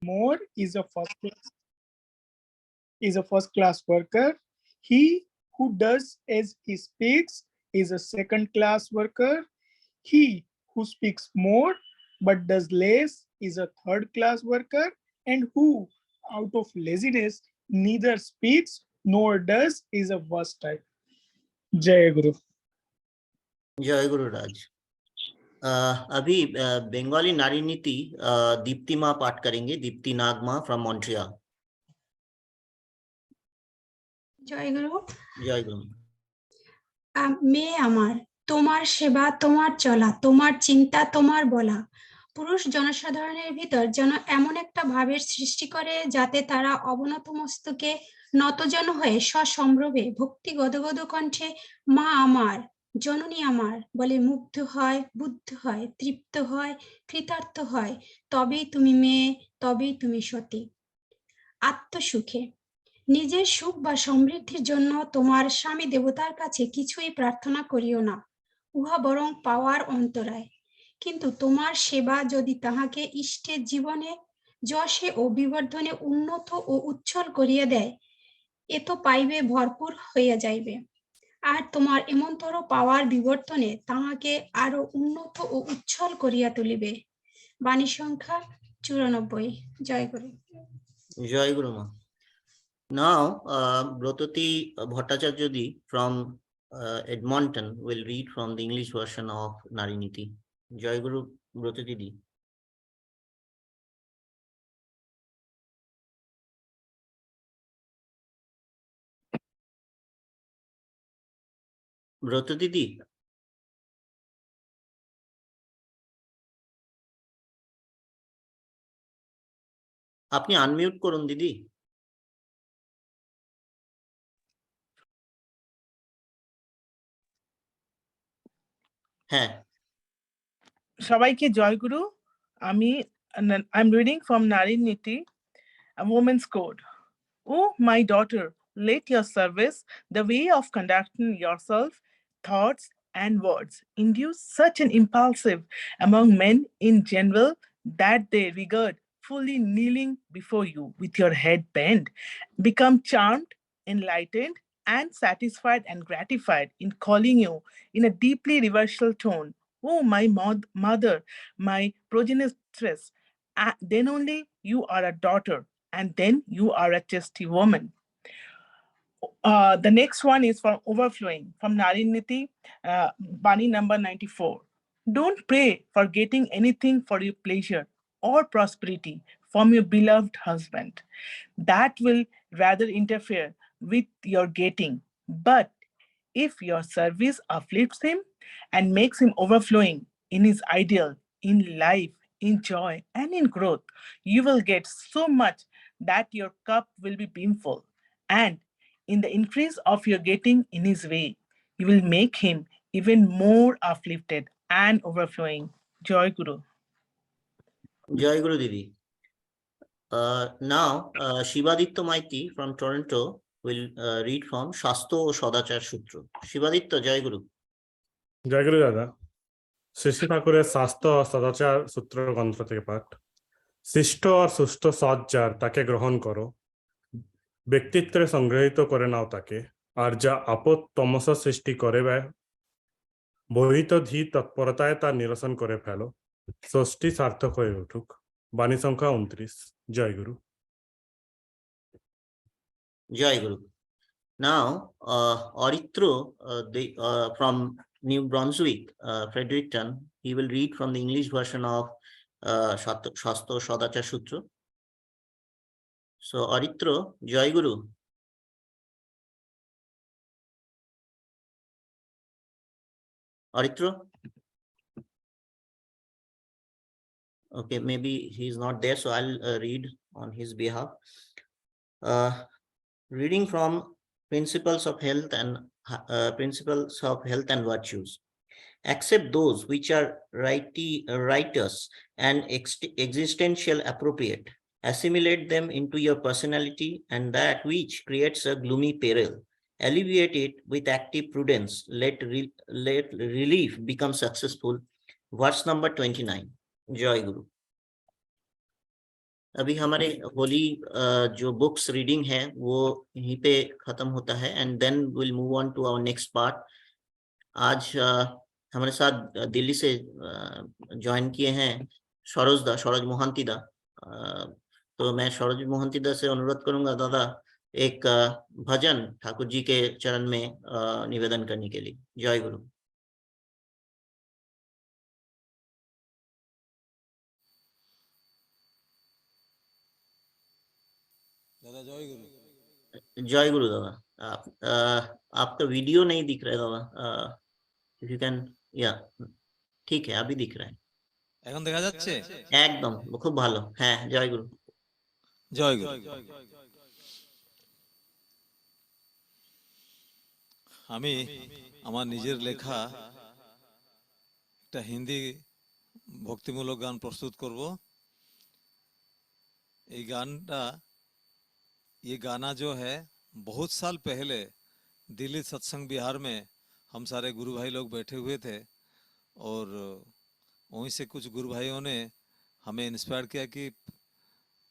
more is a first class worker. He who does as he speaks is a second class worker. He who speaks more but does less is a third class worker. And who, out of laziness, neither speaks nor does is a worst type. Jai Guru. जय गुरु राज। अभी बंगाली नारी नीति दीप्ति माँ पाठ करेंगे, Deepti Nagma from Montreal. जय गुरु। जय गुरु। মেয়ে আমার, তোমার সেবা, তোমার চলা, তোমার চিন্তা, তোমার বলা পুরুষ জনসাধারণের ভিতর যেন এমন একটা ভাবের সৃষ্টি করে যাতে তারা অবনত মস্তকে নতজন হয়ে সসম্ভ্রমে ভক্তি গদগদ কণ্ঠে মা আমার, জননী আমার বলে মুগ্ধ হয়, বুদ্ধ হয়, তৃপ্ত হয়, কৃতার্থ হয়। তবেই তুমি মেয়ে, তবেই তুমি সতী। আত্মসুখে নিজের সুখ বা সমৃদ্ধির জন্য তোমার স্বামী দেবতার কাছে কিছুই প্রার্থনা করিও না, উহা বরং পাওয়ার অন্তরায়। কিন্তু তোমার সেবা যদি তাহাকে ইষ্টের জীবনে যশে ও বিবর্ধনে উন্নত ও উচ্ছল করিয়া দেয়, এ তো পাইবে ভরপুর হইয়া যাইবে। আর তোমার এমনতর পাওয়ার বিবর্তনে তাহাকে আরো উন্নত ও উচ্ছল করিয়া তুলিবে। বাণী সংখ্যা 94। জয় গুরু। জয় গুরু মা। Now, Brototi Bhattacharya from Edmonton will read from the English version of Nariniti. Jai Guru Brototi Di. Brototi Di. আপনি আনমিউট করুন দিদি। হ্যাঁ, সবাইকে জয় গুরু। I'm reading from Nariniti, a woman's code. Oh, my daughter, let your service, the way of conducting yourself, thoughts, and words induce such an impulsive among men in general that they regard fully kneeling before you with your head bent, become charmed, enlightened, and satisfied and gratified in calling you in a deeply reverential tone, oh, my mother, my progenitress, then only you are a daughter, and then you are a chastity woman. The next one is from Overflowing, from Nariniti, Bani number 94. Don't pray for getting anything for your pleasure or prosperity from your beloved husband. That will rather interfere with your getting. But if your service uplifts him and makes him overflowing in his ideal, in life, in joy, and in growth, you will get so much that your cup will be brimful. And in the increase of your getting in his way, you will make him even more uplifted and overflowing. Joy Guru. Jai Guru Didi. Now, Shivaditya Maiti from Toronto will read from Shasto Shodachar Sutra. Shivaditya, Jai Guru. জয় গুরু দাদা। শ্রী ঠাকুরের স্বাস্থ্য ও সদাচার সূত্র গ্রন্থ থেকে পাঠ। সৃষ্ট আর সুস্থ সজ্জার তাকে গ্রহণ করো, ব্যক্তিত্বে সংগ্রহিত করে নাও তাকে, আর যা আপদ তমস সৃষ্টি করে বহিত ধী তৎপরতায় তার নিরসন করে ফেলো, ষষ্ঠী সার্থক হয়ে উঠুক। বাণী সংখ্যা 29। জয় গুরু। Jai Guru. Now, Oritro from New Brunswick, Fredericton, he will read from the English version of Shasto Shodachar Sutra. So, Oritro, Jai Guru. Oritro? Okay, maybe he's not there, so I'll read on his behalf. Reading from Principles of Health and Virtues. Accept those which are righteous and existential appropriate. Assimilate them into your personality, and that which creates a gloomy peril, alleviate it with active prudence. Let relief become successful. Verse number 29. Jai Guru. अभी हमारे होली जो books reading है वो यहीं पे खत्म होता है and then will move on to our next part. आज हमारे साथ दिल्ली से ज्वाइन किए हैं सरोज मोहंती दा। तो मैं सरोज मोहंती दा से अनुरोध करूंगा दादा एक भजन ठाकुर जी के चरण में निवेदन करने के लिए। जय गुरु। दादा जय गुरु। जय गुरु दादा। आपका वीडियो नहीं दिख रहा है दादा, इफ यू कैन। या ठीक है, अभी दिख रहा है। এখন দেখা যাচ্ছে? একদম খুব ভালো। হ্যাঁ, জয় গুরু। জয় গুরু। আমি আমার নিজের লেখা একটা হিন্দি ভক্তিমূলক গান প্রস্তুত করব। ये गाना जो है बहुत साल पहले दिल्ली सत्संग बिहार में हम सारे गुरु भाई लोग बैठे हुए थे और वहीं से कुछ गुरु भाइयों ने हमें इंस्पायर किया कि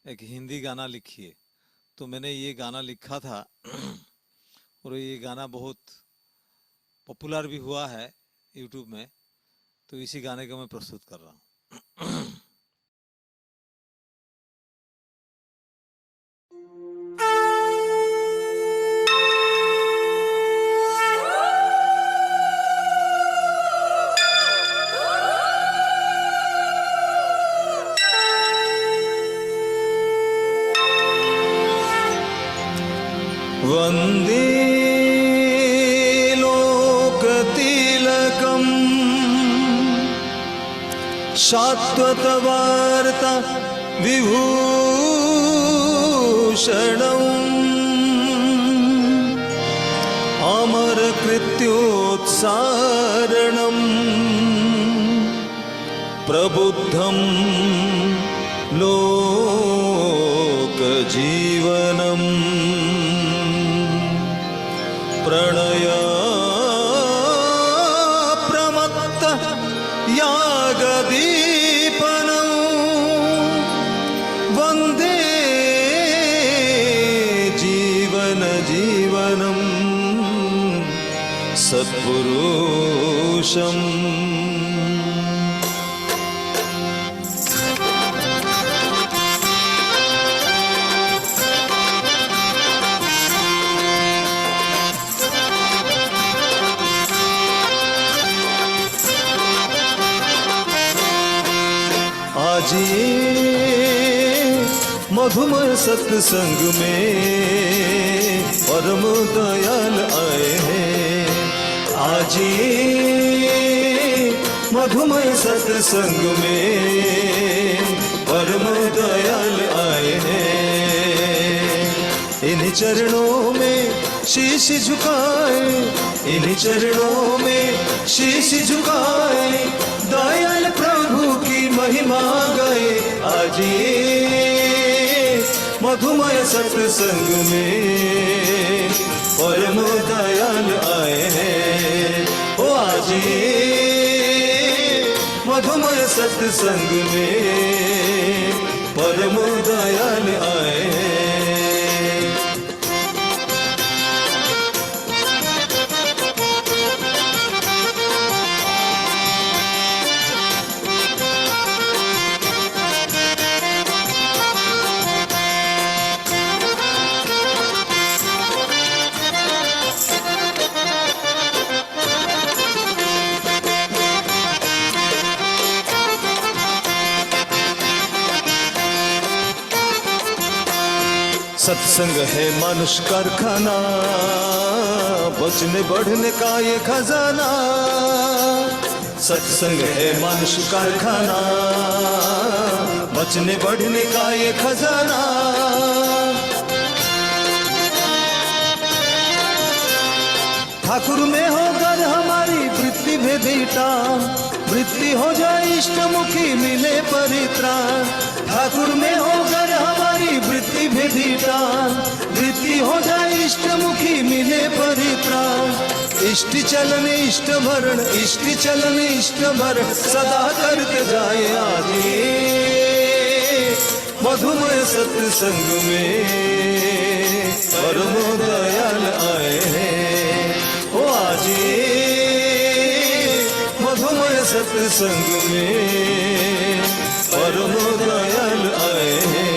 एक हिंदी गाना लिखिए। तो मैंने ये गाना लिखा था और ये गाना बहुत पॉपुलर भी हुआ है यूट्यूब में। तो इसी गाने को मैं प्रस्तुत कर रहा हूँ। वन्दे लोकतिलकम् शाश्वतवार्ता विभूषणम् अमरकृत्योत्सारणम् प्रबुद्धं लोकजीवनम् प्रणय प्रमत्त यागदीपनं वन्दे जीवनं सत्पुरुषम्। आज ये मधुमय सत्संग में परम दयाल आए हैं। आज ये मधुमय सत्संग में परम दयाल आए हैं। इन चरणों में शीश झुकाए, इन चरणों में शीश झुकाए, दयाल प्रभु की महिमा गाए। आज ये मधुमय सत्संग में परम दयाल आए हैं। ओ आज ये मधुमय सत्संग में परम दयाल आए हैं। सत्संग है मनुष्य कारखाना, बचने बढ़ने का ये खजाना। सत्संग है मनुष्य कारखाना, बचने बढ़ने का ये खजाना। ठाकुर में होकर हमारी वृत्ति भेदीटा, वृत्ति हो जाए इष्टमुखी मिले परित्राण। ठाकुर में होकर हमारी वृत्ति भेदीटा, वृत्ति हो जाए इष्टमुखी मिले परित्राण। इष्ट चलन इष्ट भरण, इष्ट चलन इष्ट भरण सदा करके जाए। आज मधुमय सत्संग में परम दयाल आए हैं। ओ आज मधुमय सत्संग में परम दयाल आए हैं।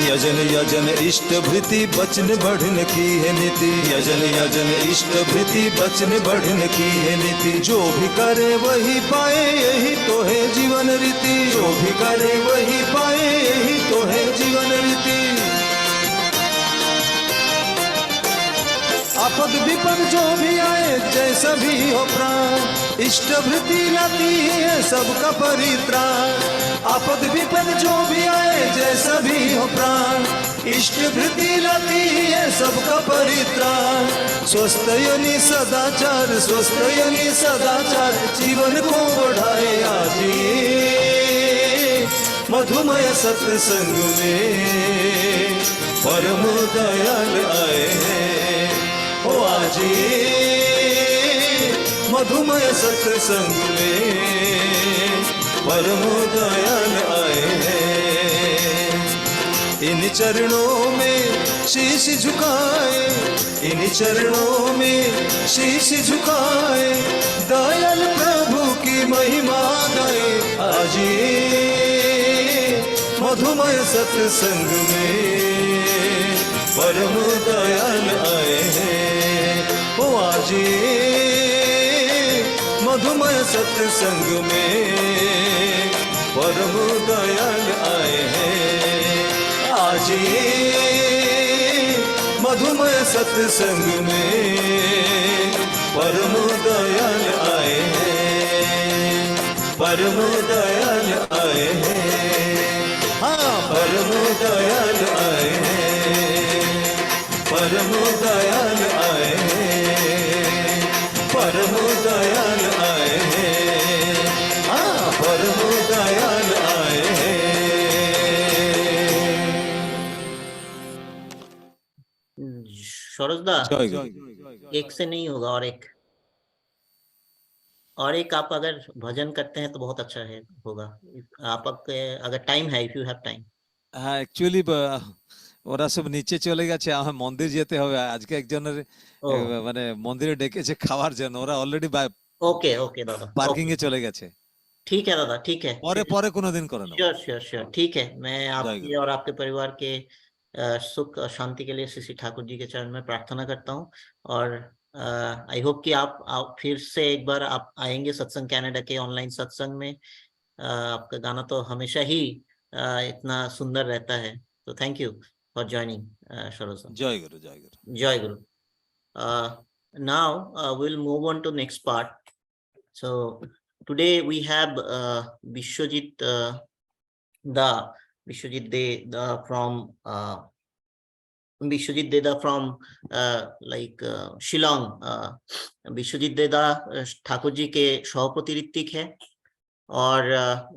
यजन यजन इष्ट भृति बचन बढ़न की है नीति। यजन यजन इष्ट भृति बचन बढ़न की है नीति। जो भी करे वही पाए यही तो है जीवन रीति। जो भी करे वही पाए यही तो है जीवन रीति। आपद विपद जो भी आए जैसा भी हो प्राण, इष्ट भृति लाती है सबका परित्राण। आपद विपद जो भी आए जैसा भी हो प्राण, इष्ट भृति लाती है सबका परित्राण। स्वस्थ यानी सदाचार, स्वस्थ यानी सदाचार, जीवन को बढ़ाए आज मधुमय सत्संग में परम दयाल आए हैं। ओ आज मधुमय सत्संग में परम दयाल आए हैं। इन चरणों में शीश झुकाए, इन चरणों में शीश झुकाए, दयाल प्रभु की महिमा गाए। आज मधुमय सत्संग में परम दयाल आए हैं। ओ आज मधुमय सत्संग में परम दयाल आए हैं। आज मधुमय सत्संग में परम दयाल आए हैं। परम दयाल आए हैं। हाँ परम दयाल आए हैं। परम दयाल आए हैं। परम दयाल आए हैं। हाँ परम दयाल आए हैं। सरोजदा, एक से नहीं होगा, और एक आप अगर भजन करते हैं तो बहुत अच्छा है होगा। आपके अगर टाइम है, इफ यू हैव टाइम। হ্যাঁ অ্যাকচুয়ালি ওরা সব নিচে চলে গেছে, আমার মন্দির যেতে হবে আজকে। একজনের ও মানে মন্দিরে ডেকেছে খাওয়ার জন্য, ওরা অলরেডি ओके ओके दादा, পার্কিং ओके এ চলে গেছে। ठीक है दादा, ठीक है। পরে পরে কোনোদিন করে নেব। श्योर श्योर श्योर, ठीक है। मैं आपके गुरु। और आपके परिवार के सुख और शांति के लिए श्री ठाकुर जी के चरण में प्रार्थना करता हूँ। और आई होप कि आप फिर से एक बार आप आएंगे सत्संग कनाडा के ऑनलाइन सत्संग में। आपका गाना तो हमेशा ही इतना सुंदर रहता है। तो thank you for joining Saroj. জয় গুরু, জয় গুরু। Jai Guru. Now we'll move on to next part. So today we have Vishwajit Deda from Vishwajit Deda from Shillong. Vishwajit Deda Thakur ji के सभापति ऋत्विक है, और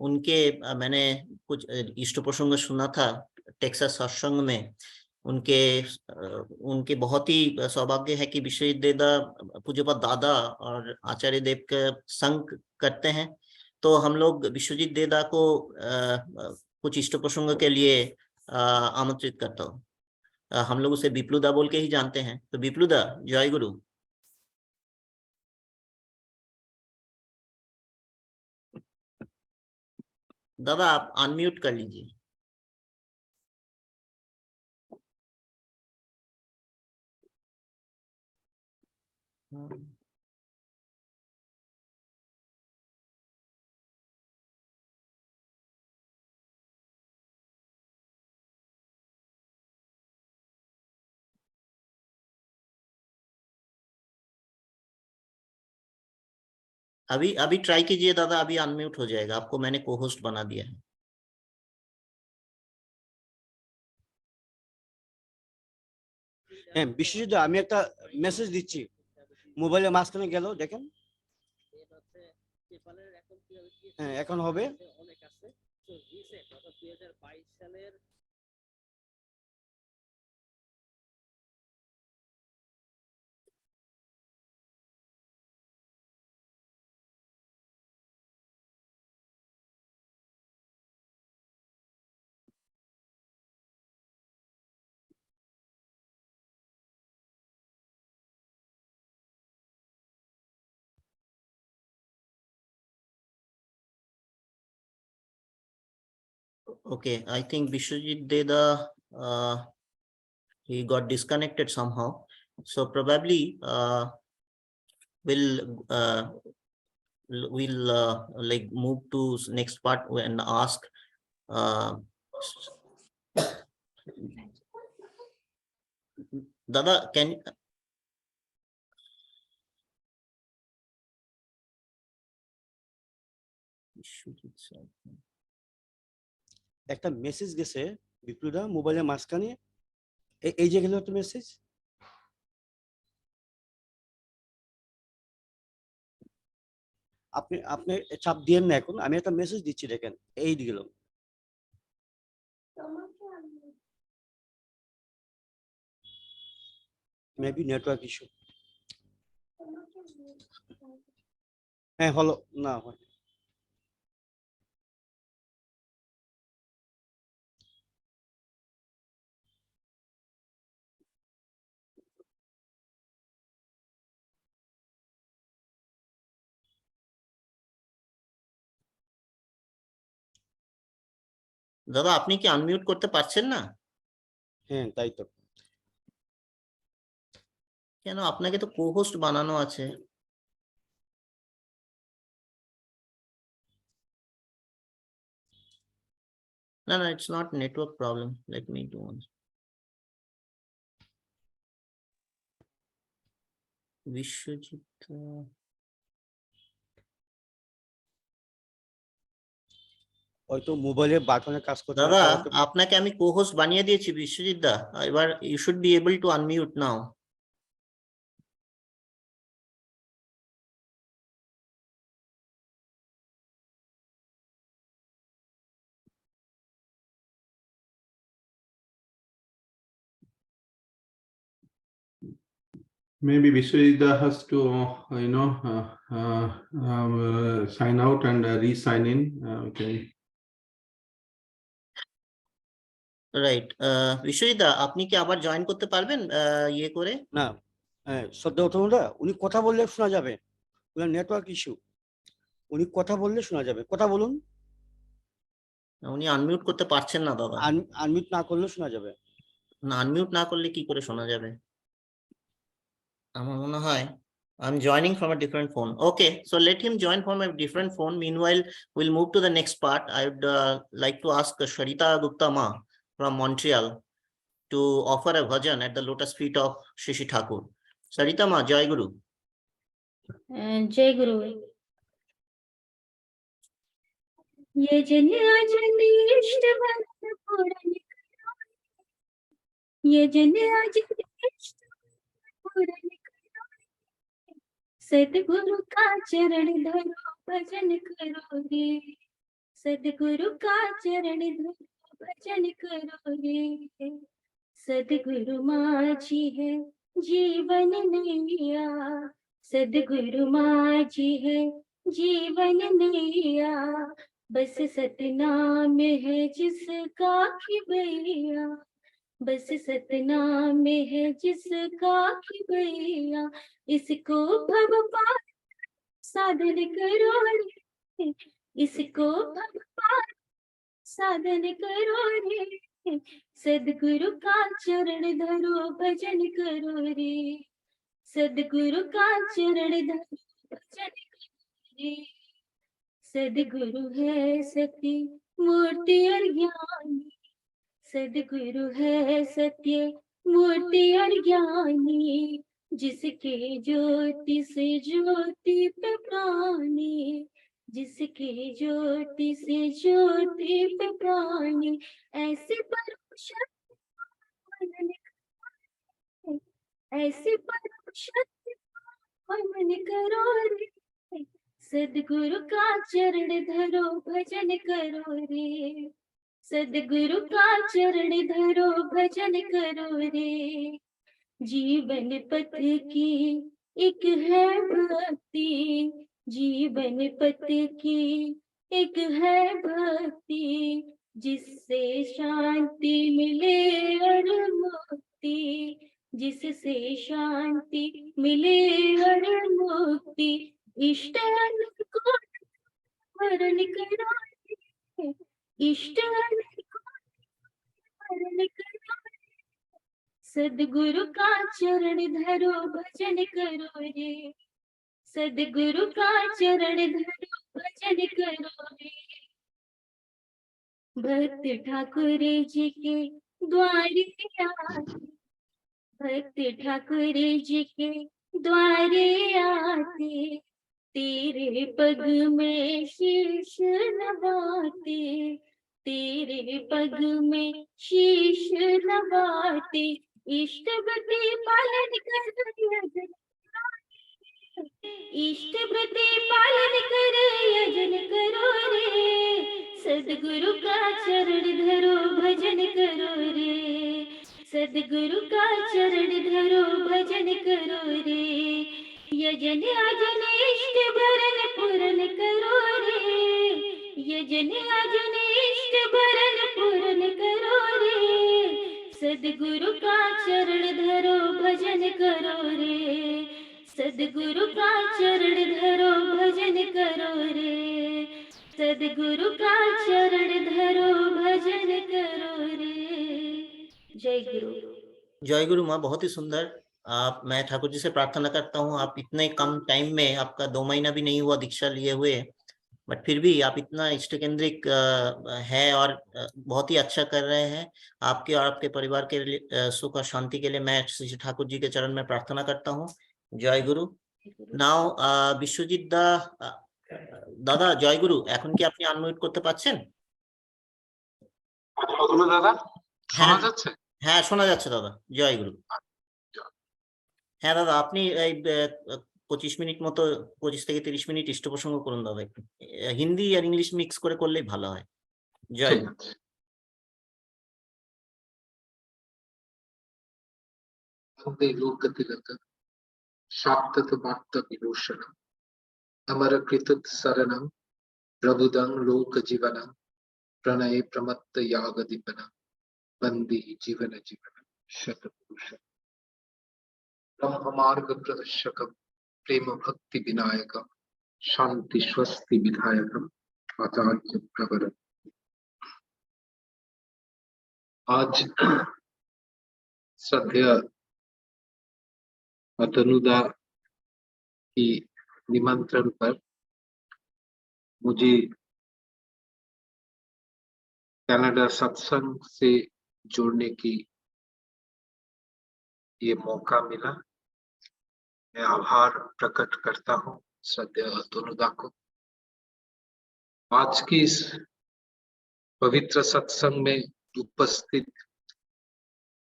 उनके मैंने कुछ इष्ट प्रसंग सुना था टेक्सास सत्संग में। उनके बहुत ही सौभाग्य है कि विश्वजीत देदा पूज्यपाद दादा और आचार्य देव का संग करते हैं। तो हम लोग विश्वजीत देदा को कुछ इष्ट प्रसंग के लिए आमंत्रित करता हूँ। हम लोग उसे विप्लुदा बोल के ही जानते हैं। तो विप्लुदा, जय गुरु। दादा आप अनम्यूट कर लीजिए। अभी ट्राई कीजिए दादा, अभी अनम्यूट हो जाएगा। आपको मैंने को होस्ट बना दिया है। হ্যাঁ বিশ্বজিৎ, আমি একটা মেসেজ দিচ্ছি, মোবাইলে মাঝখানে গেল দেখেন। হ্যাঁ এখন হবে। Okay, I think Vishwajit Deda, he got disconnected somehow. So probably we'll like move to next part and ask Dada, can Vishwajit sir. একটা মেসেজ গেছে বিপ্লুদা মোবাইলের মাঝখানে, এই যে গেল একটা মেসেজ। আপনি আপনি চাপ দিয়েন না এখন, আমি একটা মেসেজ দিচ্ছি দেখেন, এই গেল। Maybe network issue. হ্যাঁ হলো না হয়। দাদা আপনি কি আনমিউট করতে পারছেন না? হ্যাঁ তাই তো। কেন, আপনাকে তো কো-হোস্ট বানানো আছে। No, it's not network problem. Let me do one. Vishwajit. হয়তো মোবাইলের বাটনে কাজ করছে না, দাদা তাও হতে পারে। আপনাকে আমি কো-হোস্ট বানিয়ে দিয়েছি বিশ্বজিৎ দা, এবার you should be able to unmute now. Maybe Vishwajit has to, sign out and re-sign in. Okay. Right, Biswajit দা আপনি কি আবার জয়েন করতে পারবেন ইয়ে করে? না শ্রদ্ধা অথমদা, উনি কথা বললে শোনা যাবে, উনার নেটওয়ার্ক ইস্যু। উনি কথা বললে শোনা যাবে, কথা বলুন। উনি আনমিউট করতে পারছেন না দাদা। আনমিউট না করলে শোনা যাবে না, আনমিউট না করলে কি করে শোনা যাবে? আমার মনে হয় I'm joining from a different phone. Okay, so let him join from a different phone. Meanwhile, we'll move to the next part. I would like to ask Sharita Gupta Ma from Montreal to offer a bhajan at the lotus feet of Shishi Thakur. Sarita Ma, Jai Guru. जय गुरु। ये जन अजन इष्ट भक्त पूरन करो, ये जन अजन इष्ट पूरन करो, सतगुरु का चरण धरो भजन करो रे, सतगुरु का चरण धरो भजन करो रे, सतगुरु माझी है जीवन नैया, सदगुरु माझी है जीवन नैया, बस सतनाम है जिसका कि भैया, बस सतनाम है जिसका कि भैया, इसको भव पार साधन करो रे, इसको भव पार साधन करो रे, सदगुरु का चरण धरो भजन करो रे, सदगुरु का चरण धरो भजन करो रे, सदगुरु है सत्य मूर्ति और ज्ञानी, सदगुरु है सत्य मूर्ति और ज्ञानी, जिसके ज्योति से ज्योति पे प्राणी, जिसके ज्योति से ज्योति पे प्राणी, ऐसे परम शक्ति ऐसे परम शक्ति मन करो रे, सदगुरु का चरण धरो भजन करो रे, सदगुरु का चरण धरो भजन करो रे। जीवन पथ की एक है भक्ति, जीवन पथ की एक है भक्ति, जिससे शांति मिले और मुक्ति, जिससे शांति मिले और मुक्ति। इष्ट को वरण करो, इष्ट को वरण करो, सदगुरु का चरण धरो भजन करो रे, सदगुरु का चरण धरो भजन करो रे। भक्त ठाकुर जी के द्वारे आते, भक्त ठाकुर जी के द्वारे आते, तेरे पग में शीश नवाते, तेरे पग में शीश नवाते। इष्ट प्रति पालन कर, इष्ट प्रति पालन कर यजन करो रे, सदगुरु का चरण धरो भजन करो रे, सदगुरु का चरण धरो भजन करो रे। यजन अजन इष्ट भरन पूरन करो रे, यजन अजन इष्ट भरन पूरन करो रे, सदगुरु का चरण धरो भजन करो रे, सदगुरु का चरण धरो भजन करो रे, सदगुरु का चरण धरो भजन करो रे। जय गुरु। जय गुरु माँ, बहुत ही सुंदर। मैं ठाकुर जी से प्रार्थना करता हूँ, आप इतने कम टाइम में, आपका 2 महीना भी नहीं हुआ दीक्षा लिए हुए, बट फिर भी आप इतना इष्ट केंद्रिक है और बहुत ही अच्छा कर रहे हैं। आपके और आपके परिवार के लिए सुख और शांति के लिए मैं श्री ठाकुर जी के चरण में प्रार्थना करता हूँ। जय गुरु। नाउ বিশ্বজিৎ দাদা, জয় গুরু। এখন কি আপনি আনমিউট করতে পারছেন? দাদা শোনা যাচ্ছে? হ্যাঁ, শোনা যাচ্ছে দাদা। জয় গুরু। হ্যাঁ দাদা, আপনি এই 25 মিনিট মতো, 25 থেকে 30 মিনিট ইষ্ট প্রসঙ্গ করুন দাদা। একটু হিন্দি আর ইংলিশ মিক্স করে করলেই ভালো হয়। জয় গুরু। वन्दे लोकतिलकं शाक्ततवाक्तविभूषणम् अमरकृतशरणं प्रबुद्धं लोकजीवनं प्रणये प्रमत्तयागदीपनं वन्दे जीवन जीवनं शतपुरुषं ब्रह्ममार्गप्रदर्शकं प्रेम भक्ति विनायकं शांति स्वस्ति विधायकं आचार्य प्रवरं। आज श्रद्धेय अतनुदा की निमंत्रण पर मुझे कनाडा सत्संग से जुड़ने की ये मौका मिला। मैं आभार प्रकट करता हूँ श्रद्धेय अतनुदा को। आज की इस पवित्र सत्संग में उपस्थित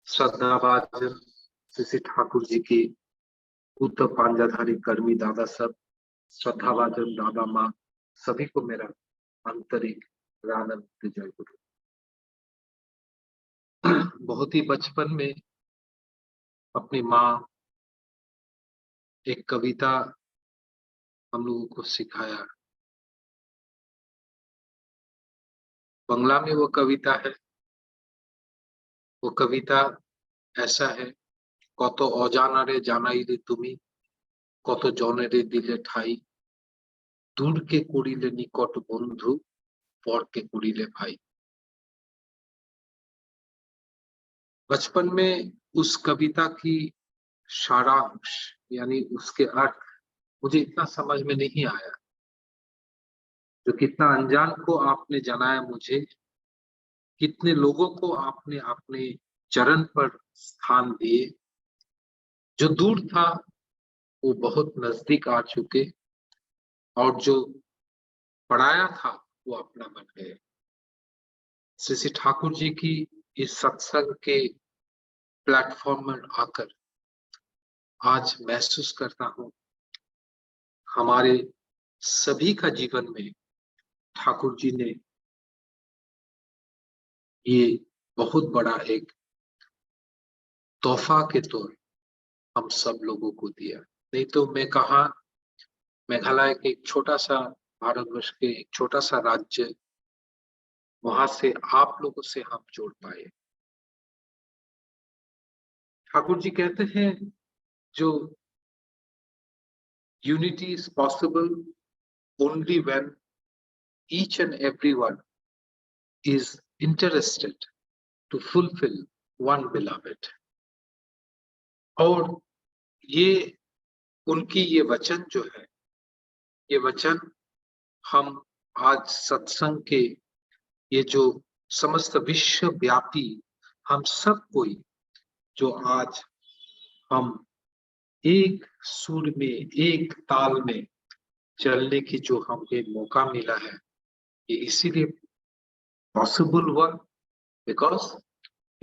श्रद्धाभाजन श्री ठाकुर जी की पुत्र पांजाधारी कर्मी दादा सब, श्रद्धाभाजन दादा माँ, सभी को मेरा आंतरिक आनंद जय गुरु। बहुत ही बचपन में अपनी माँ एक कविता हम लोगों को सिखाया। बंगला में वो कविता है। वो कविता ऐसा है, কত অজানারে জানাই রে তুমি, কত জনেরে দিলে ঠাই, দূরকে করিলে নিকট বন্ধু, পরকে করিলে भाई। बचपन में उस कविता की सारांश यानी उसके अर्थ मुझे इतना समझ में नहीं आया। जो कितना अनजान को आपने जनाया मुझे, कितने लोगों को आपने अपने चरण पर स्थान दिए। जो दूर था वो बहुत नजदीक आ चुके, और जो पढ़ाया था वो अपना बन गए। श्री ठाकुर जी की इस सत्संग के प्लेटफॉर्म में आकर आज महसूस करता हूँ हमारे सभी का जीवन में ठाकुर जी ने ये बहुत बड़ा एक तोहफा के तौर हम सब लोगों को दिया। नहीं तो मैं कहा, मेघालय के एक छोटा सा, भारतवर्ष के एक छोटा सा राज्य, वहां से आप लोगों से हम जोड़ पाए। ठाकुर जी कहते हैं जो unity is possible only when each and everyone is interested to fulfil one beloved. और ये उनकी ये वचन जो है, ये वचन हम आज सत्संग के ये जो समस्त विश्व व्यापी हम सब कोई जो आज हम एक सुर में, एक ताल में चलने की जो हमें मौका मिला है, ये इसीलिए पॉसिबल हुआ because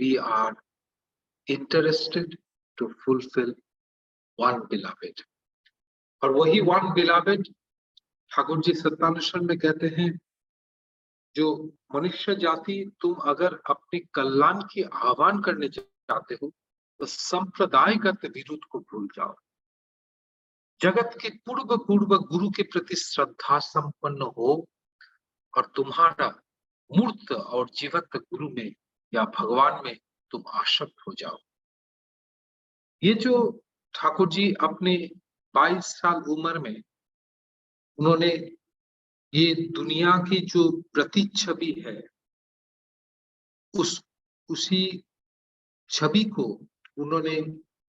we are interested to fulfil one beloved. और वही वन बिलवेड ठाकुर जी सत्यानुष्ठान में कहते हैं, जो मनुष्य जाति तुम अगर अपने कल्याण की आह्वान करने चाहते हो तो संप्रदायगत विरोध को भूल जाओ। जगत के पूर्व गुरु के प्रति श्रद्धा संपन्न हो और तुम्हारा मूर्त और जीवंत गुरु में या भगवान में तुम आसक्त हो जाओ। ये जो ठाकुर जी अपने 22 साल उम्र में उन्होंने ये दुनिया की जो प्रतिच्छवि है, उसी छवि को उन्होंने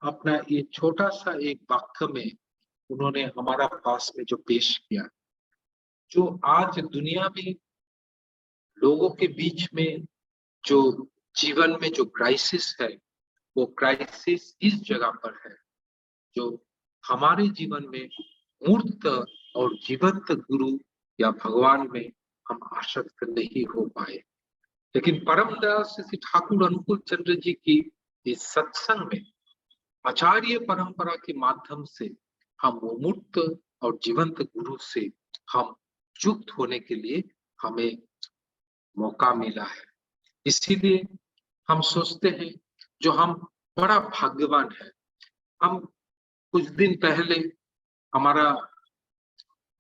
अपना ये छोटा सा एक वाक्य में उन्होंने हमारा पास में जो पेश किया। जो आज दुनिया में लोगों के बीच में जो जीवन में जो क्राइसिस है, वो क्राइसिस इस जगह पर है जो हमारे जीवन में मूर्त और जीवंत गुरु या भगवान में हम आसक्त नहीं हो पाए। लेकिन परम दयाल श्री ठाकुर अनुकूल चंद्र जी की इस सत्संग में आचार्य परंपरा के माध्यम से हम वो मूर्त और जीवंत गुरु से हम युक्त होने के लिए हमें मौका मिला है। इसीलिए हम सोचते हैं जो हम बड़ा भाग्यवान है। हम कुछ दिन पहले हमारा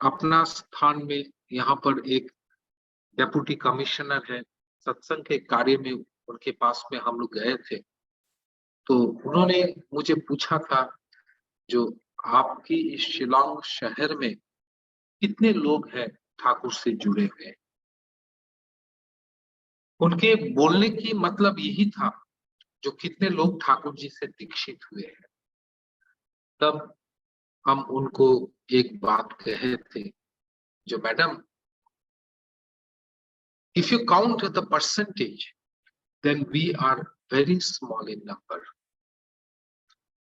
अपना स्थान में यहाँ पर एक डेप्यूटी कमिश्नर है, सत्संग के कार्य में उनके पास में हम लोग गए थे, तो उन्होंने मुझे पूछा था जो आपकी इस शिलांग शहर में कितने लोग हैं ठाकुर से जुड़े हुए। उनके बोलने की मतलब यही था जो कितने लोग ठाकुर जी से दीक्षित हुए हैं। तब हम उनको एक बात कहे थे, जो madam, if you count the percentage, then we are very small in number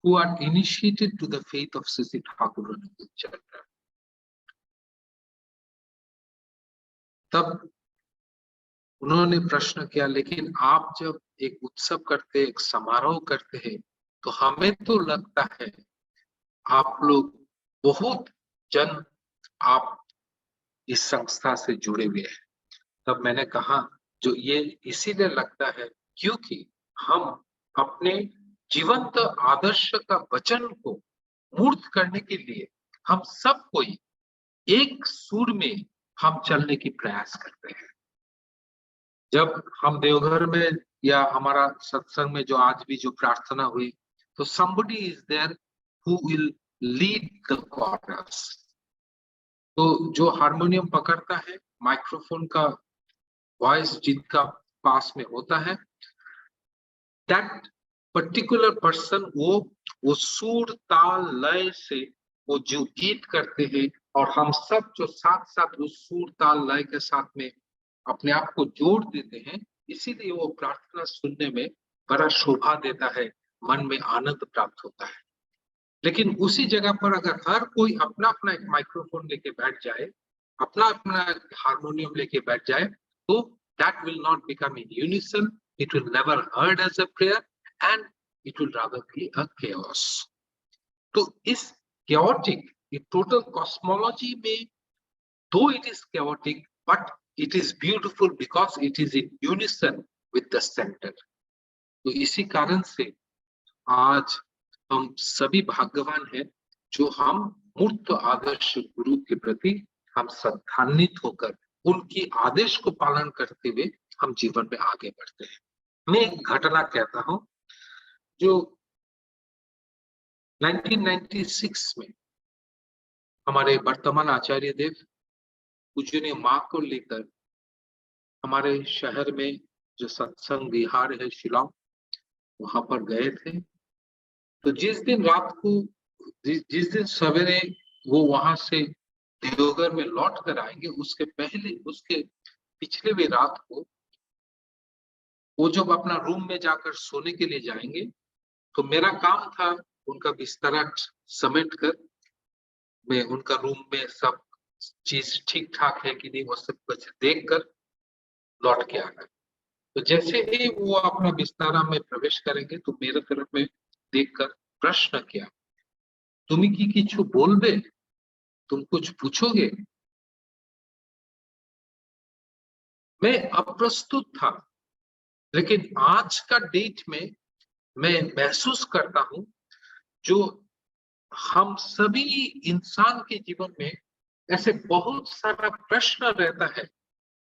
who are initiated to the faith of Sri Thakur Anukul Chandra. तब उन्होंने प्रश्न किया, लेकिन आप जब एक उत्सव करते, एक समारोह करते हैं, तो हमें तो लगता है आप लोग बहुत जन आप इस संस्था से जुड़े हुए हैं। तब मैंने कहा जो ये इसीलिए लगता है क्योंकि हम अपने जीवंत आदर्श का वचन को मूर्त करने के लिए हम सब कोई एक सुर में हम चलने की प्रयास करते हैं। जब हम देवघर में या हमारा सत्संग में जो आज भी जो प्रार्थना हुई, तो somebody is there who will lead the chorus। तो जो हारमोनियम पकड़ता है, माइक्रोफोन का वॉइस जिनका पास में होता है, that particular person वो सुर ताल लय से वो जो गीत करते हैं, और हम सब जो साथ साथ उस सुर ताल लय के साथ में अपने आप को जोड़ देते हैं, इसीलिए वो प्रार्थना सुनने में बड़ा शोभा देता है, मन में आनंद प्राप्त होता है। लेकिन उसी जगह पर अगर हर कोई अपना अपना एक माइक्रोफोन लेके बैठ जाए, अपना अपना हारमोनियम लेके बैठ जाए, तो that will not become in unison, it will never heard as a prayer and it will rather be a chaos। तो इस chaotic, ये टोटल कॉस्मोलॉजी में though it is chaotic, but it is beautiful because it is in unison with the center. तो इसी कारण से आज हम सभी भाग्यवान हैं जो हम मूर्त आदर्श गुरु के प्रति हम श्रद्धान्वित होकर उनकी आदेश को पालन करते हुए हम जीवन में आगे बढ़ते हैं। मैं एक घटना कहता हूं जो 1996 में हमारे वर्तमान आचार्य देव पूजनीय मां को लेकर हमारे शहर में जो सत्संग विहार है शिलांग, वहां पर गए थे। तो जिस दिन रात को जिस दिन सवेरे वो वहां से देवघर में लौट कर आएंगे, उसके पहले उसके पिछले भी रात को वो जब अपना रूम में जाकर सोने के लिए जाएंगे तो मेरा काम था उनका बिस्तरा समेट कर मैं उनका रूम में सब चीज ठीक ठाक है कि नहीं वो सब कुछ देख कर लौट के आना। तो जैसे ही वो अपना बिस्तरा में प्रवेश करेंगे तो मेरे तरफ में देखकर प्रश्न किया, तुम की किछु बोलबे, तुम कुछ पूछोगे? मैं अप्रस्तुत था, लेकिन आज का डेट में मैं महसूस करता हूं जो हम सभी इंसान के जीवन में ऐसे बहुत सारा प्रश्न रहता है,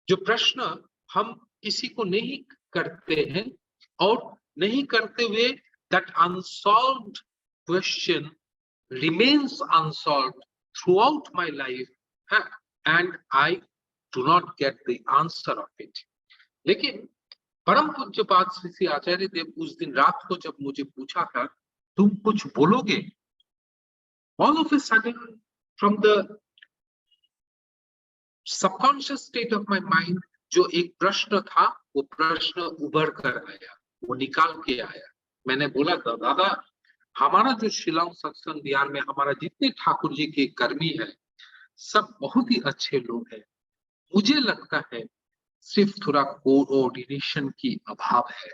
जो प्रश्न हम किसी को नहीं करते हैं और नहीं करते हुए that unsolved question remains unsolved throughout my life and I do not get the answer of it. लेकिन परम पूज्यपाद श्री आचार्य देव उस दिन रात को जब मुझे पूछा था तुम कुछ बोलोगे, all of a sudden from the subconscious state of my mind जो एक प्रश्न था वो प्रश्न उभर कर आया, वो निकाल के आया। मैंने बोला था, दादा हमारा जो शिलांग सत्संग विहार में हमारा जितने ठाकुर जी के कर्मी है सब बहुत ही अच्छे लोग हैं, मुझे लगता है सिर्फ थोड़ा कोऑर्डिनेशन की अभाव है।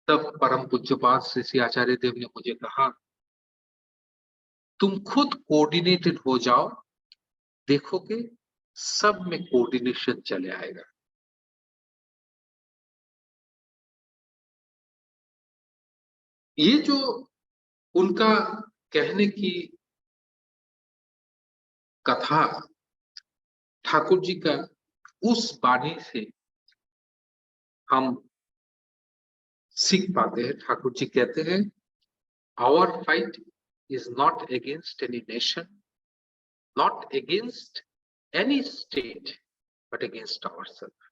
तब परम पूज्यपाद श्री आचार्य देव ने मुझे कहा, तुम खुद कोऑर्डिनेटेड हो जाओ, देखोगे सब में कोऑर्डिनेशन चले आएगा। ये जो उनका कहने की कथा ठाकुर जी का, उस वाणी से हम सीख पाते हैं। ठाकुर जी कहते हैं, our fight is not against any nation, not against any state, but against ourselves.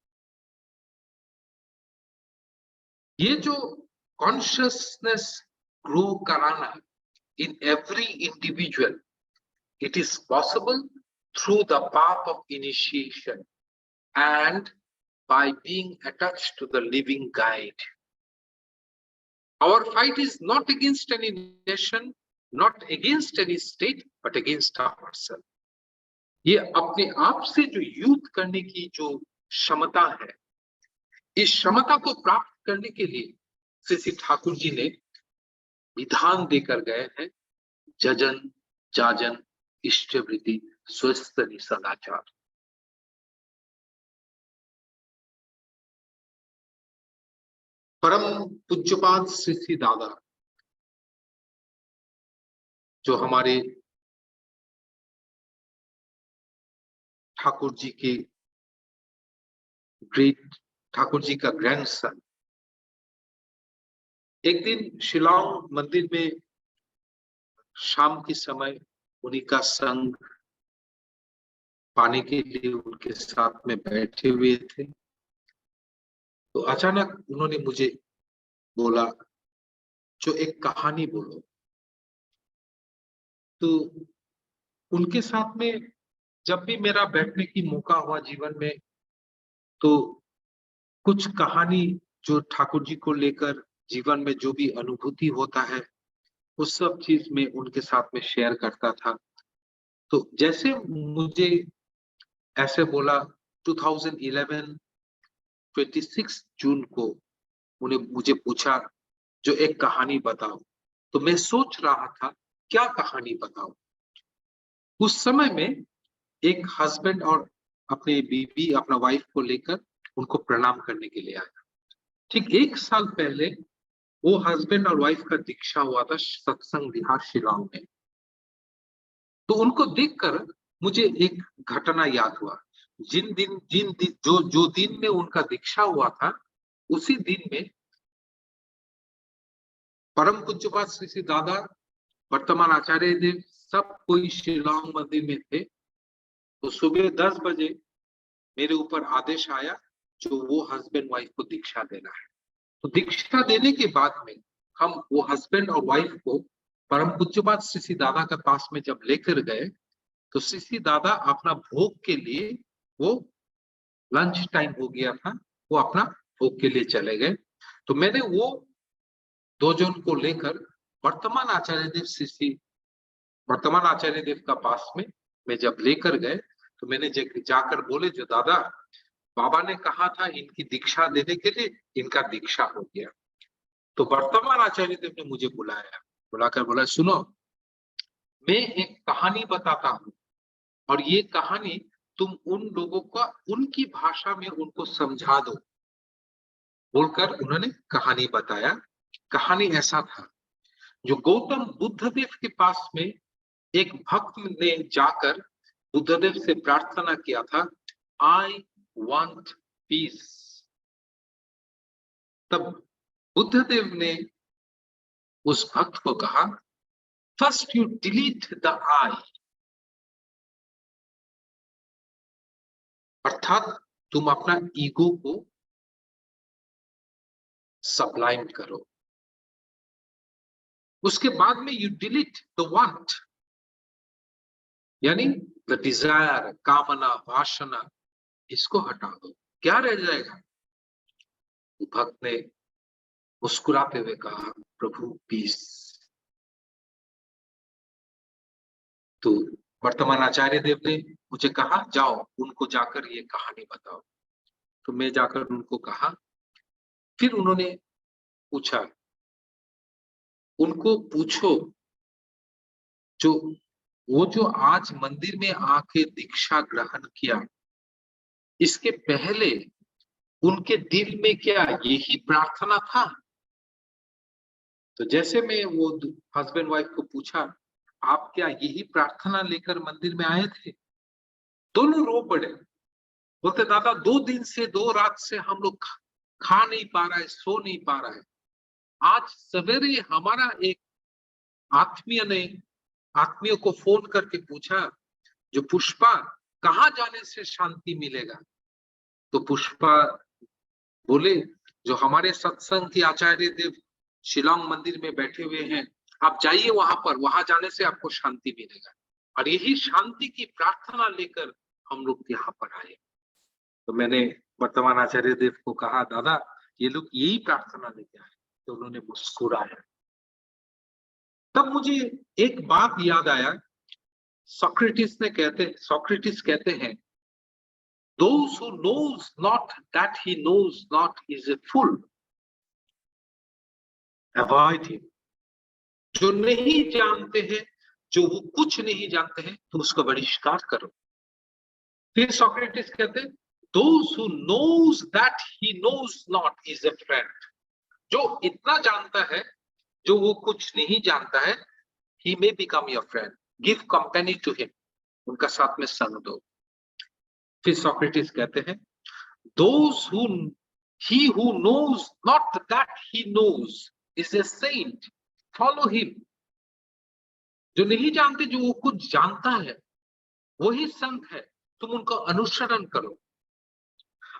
ये जो consciousness grow कराना in every individual, it is possible through the path of initiation and by being attached to the living guide. Our fight is not against any nation, not against any state, but against ourselves. ये अपने आप से जो युद्ध करने की जो क्षमता है, इस क्षमता को प्राप्त करने के लिए श्री ठाकुर जी ने विधान देकर गए हैं, जजन जाजन इष्टवृत्ति स्वस्थ सदाचार। परम पूज्यपाद श्री दादा जो हमारे ठाकुर जी के ग्रेट ठाकुर जी का ग्रैंडसन, एक दिन शिलांग मंदिर में शाम के समय उन्हीं का संग पाने के लिए उनके साथ में बैठे हुए थे। तो अचानक उन्होंने मुझे बोला, जो एक कहानी बोलो। तो उनके साथ में जब भी मेरा बैठने की मौका हुआ जीवन में, तो कुछ कहानी जो ठाकुर जी को लेकर जीवन में जो भी अनुभूति होता है, उस सब चीज में उनके साथ में शेयर करता था। तो जैसे मुझे ऐसे बोला 2011 26 जून को उन्हें मुझे पूछा, जो एक कहानी बताओ। तो मैं सोच रहा था क्या कहानी बताऊं। उस समय में एक हस्बैंड और अपने बीवी अपना वाइफ को लेकर उनको प्रणाम करने के लिए आया। ठीक 1 साल पहले वो हस्बैंड और वाइफ का दीक्षा हुआ था सत्संग विहार शिलांग में। तो उनको देखकर मुझे एक घटना याद हुआ। जो दिन में उनका दीक्षा हुआ था, उसी दिन में परम पूज्यपाद श्री श्री दादा, वर्तमान आचार्य देव, सब कोई शिलांग मंदिर में थे। तो सुबह 10 बजे मेरे ऊपर आदेश आया जो वो हस्बैंड वाइफ को दीक्षा देना है। तो दीक्षा देने के बाद में हम वो हस्बैंड और वाइफ को परम पूज्यपाद श्री श्री दादा के पास में जब लेकर गए, तो श्री श्री दादा अपना भोग के लिए, वो लंच टाइम हो गया था, वो अपना भोग के लिए चले गए। तो मैंने वो 2 जन को लेकर वर्तमान आचार्य देव का पास में मैं जब लेकर गए, तो मैंने जाकर बोले, जो दादा बाबा ने कहा था इनकी दीक्षा देने के लिए, इनका दीक्षा हो गया। तो वर्तमान आचार्य देव ने मुझे बुलाकर बोला, सुनो, मैं एक कहानी बताता हूँ और ये कहानी तुम उन लोगों का उनकी भाषा में उनको समझा दो। बोलकर उन्होंने कहानी बताया। कहानी ऐसा था, जो गौतम बुद्धदेव के पास में एक भक्त ने जाकर बुद्धदेव से प्रार्थना किया था, आई वांट पीस। तब बुद्धदेव ने उस भक्त को कहा, फर्स्ट यू डिलीट द आई, अर्थात तुम अपना ईगो को सब्लाइम करो। उसके बाद में यू डिलीट द वांट, यानी द डिजायर, कामना, वासना, इसको हटा दो। क्या रह जाएगा? भक्त ने मुस्कुराते हुए कहा, प्रभु पीस। तो वर्तमान आचार्य देव ने मुझे कहा, जाओ उनको जाकर ये कहानी बताओ। तो मैं जाकर उनको कहा। फिर उन्होंने पूछा, उनको पूछो जो आज मंदिर में आके दीक्षा ग्रहण किया, इसके पहले उनके दिल में क्या यही प्रार्थना था? तो जैसे मैं वो हस्बैंड वाइफ को पूछा, आप क्या यही प्रार्थना लेकर मंदिर में आए थे? दोनों रो पड़े। बोलते, दादा 2 दिन से 2 रात से हम लोग खा नहीं पा रहा है, सो नहीं पा रहा है। आज सवेरे हमारा एक आत्मीय को फोन करके पूछा, जो पुष्पा, कहाँ जाने से शांति मिलेगा? तो पुष्पा बोले, जो हमारे सत्संग के आचार्य देव शिलांग मंदिर में बैठे हुए हैं, आप जाइए वहां पर, वहां जाने से आपको शांति मिलेगा। और यही शांति की प्रार्थना लेकर हम लोग यहाँ पर आए। तो मैंने वर्तमान आचार्य देव को कहा, दादा ये लोग यही प्रार्थना लेके आए। तो उन्होंने मुस्कुराया। तब मुझे एक बात याद आया, सोक्रेटिस कहते हैं, those who knows not that he knows not is a fool. Avoid him. जो नहीं जानते हैं, जो वो कुछ नहीं जानते हैं, तो उसका बहिष्कार करो। फिर सोक्रेटिस कहते हैं, those who knows that he knows not is a friend. जो इतना जानता है, जो वो कुछ नहीं जानता है, he may become your friend. Give company to him. उनका साथ में संग दो। फिर सोक्रेटिस कहते हैं, he who knows not that he knows is a saint. Follow him. जो नहीं जानते, जो वो कुछ जानता है, वही संत है, तुम उनका अनुसरण करो।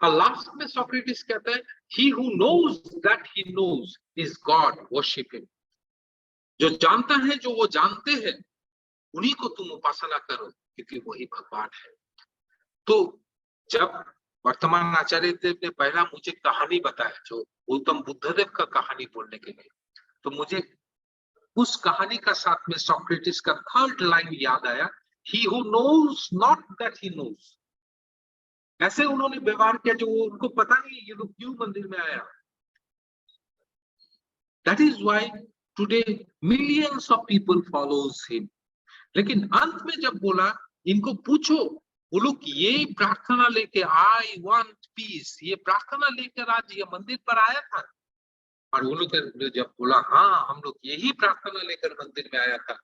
और लास्ट में सोक्रेटिस कहता है, he who knows that he knows is God. Worship him. जो जानता है, जो वो जानते हैं, उन्हीं को तुम उपासना करो, क्योंकि वही भगवान है। तो जब वर्तमान आचार्य देव ने पहला मुझे कहानी बताया, जो गौतम बुद्धदेव का कहानी बोलने के लिए, तो मुझे उस कहानी का साथ में सोक्रेटिस का 3rd लाइन याद आया, he who knows not that he knows. ऐसे उन्होंने व्यवहार किया जो उनको पता नहीं ये लोग क्यों मंदिर में आया। That is why today millions of people follows him. लेकिन अंत में जब बोला, इनको पूछो वो लोग ये प्रार्थना लेके आई वांट पीस, ये प्रार्थना लेकर आज ये मंदिर पर आया था। और वो लोग जब बोला हाँ हम लोग यही प्रार्थना लेकर मंदिर में आया था,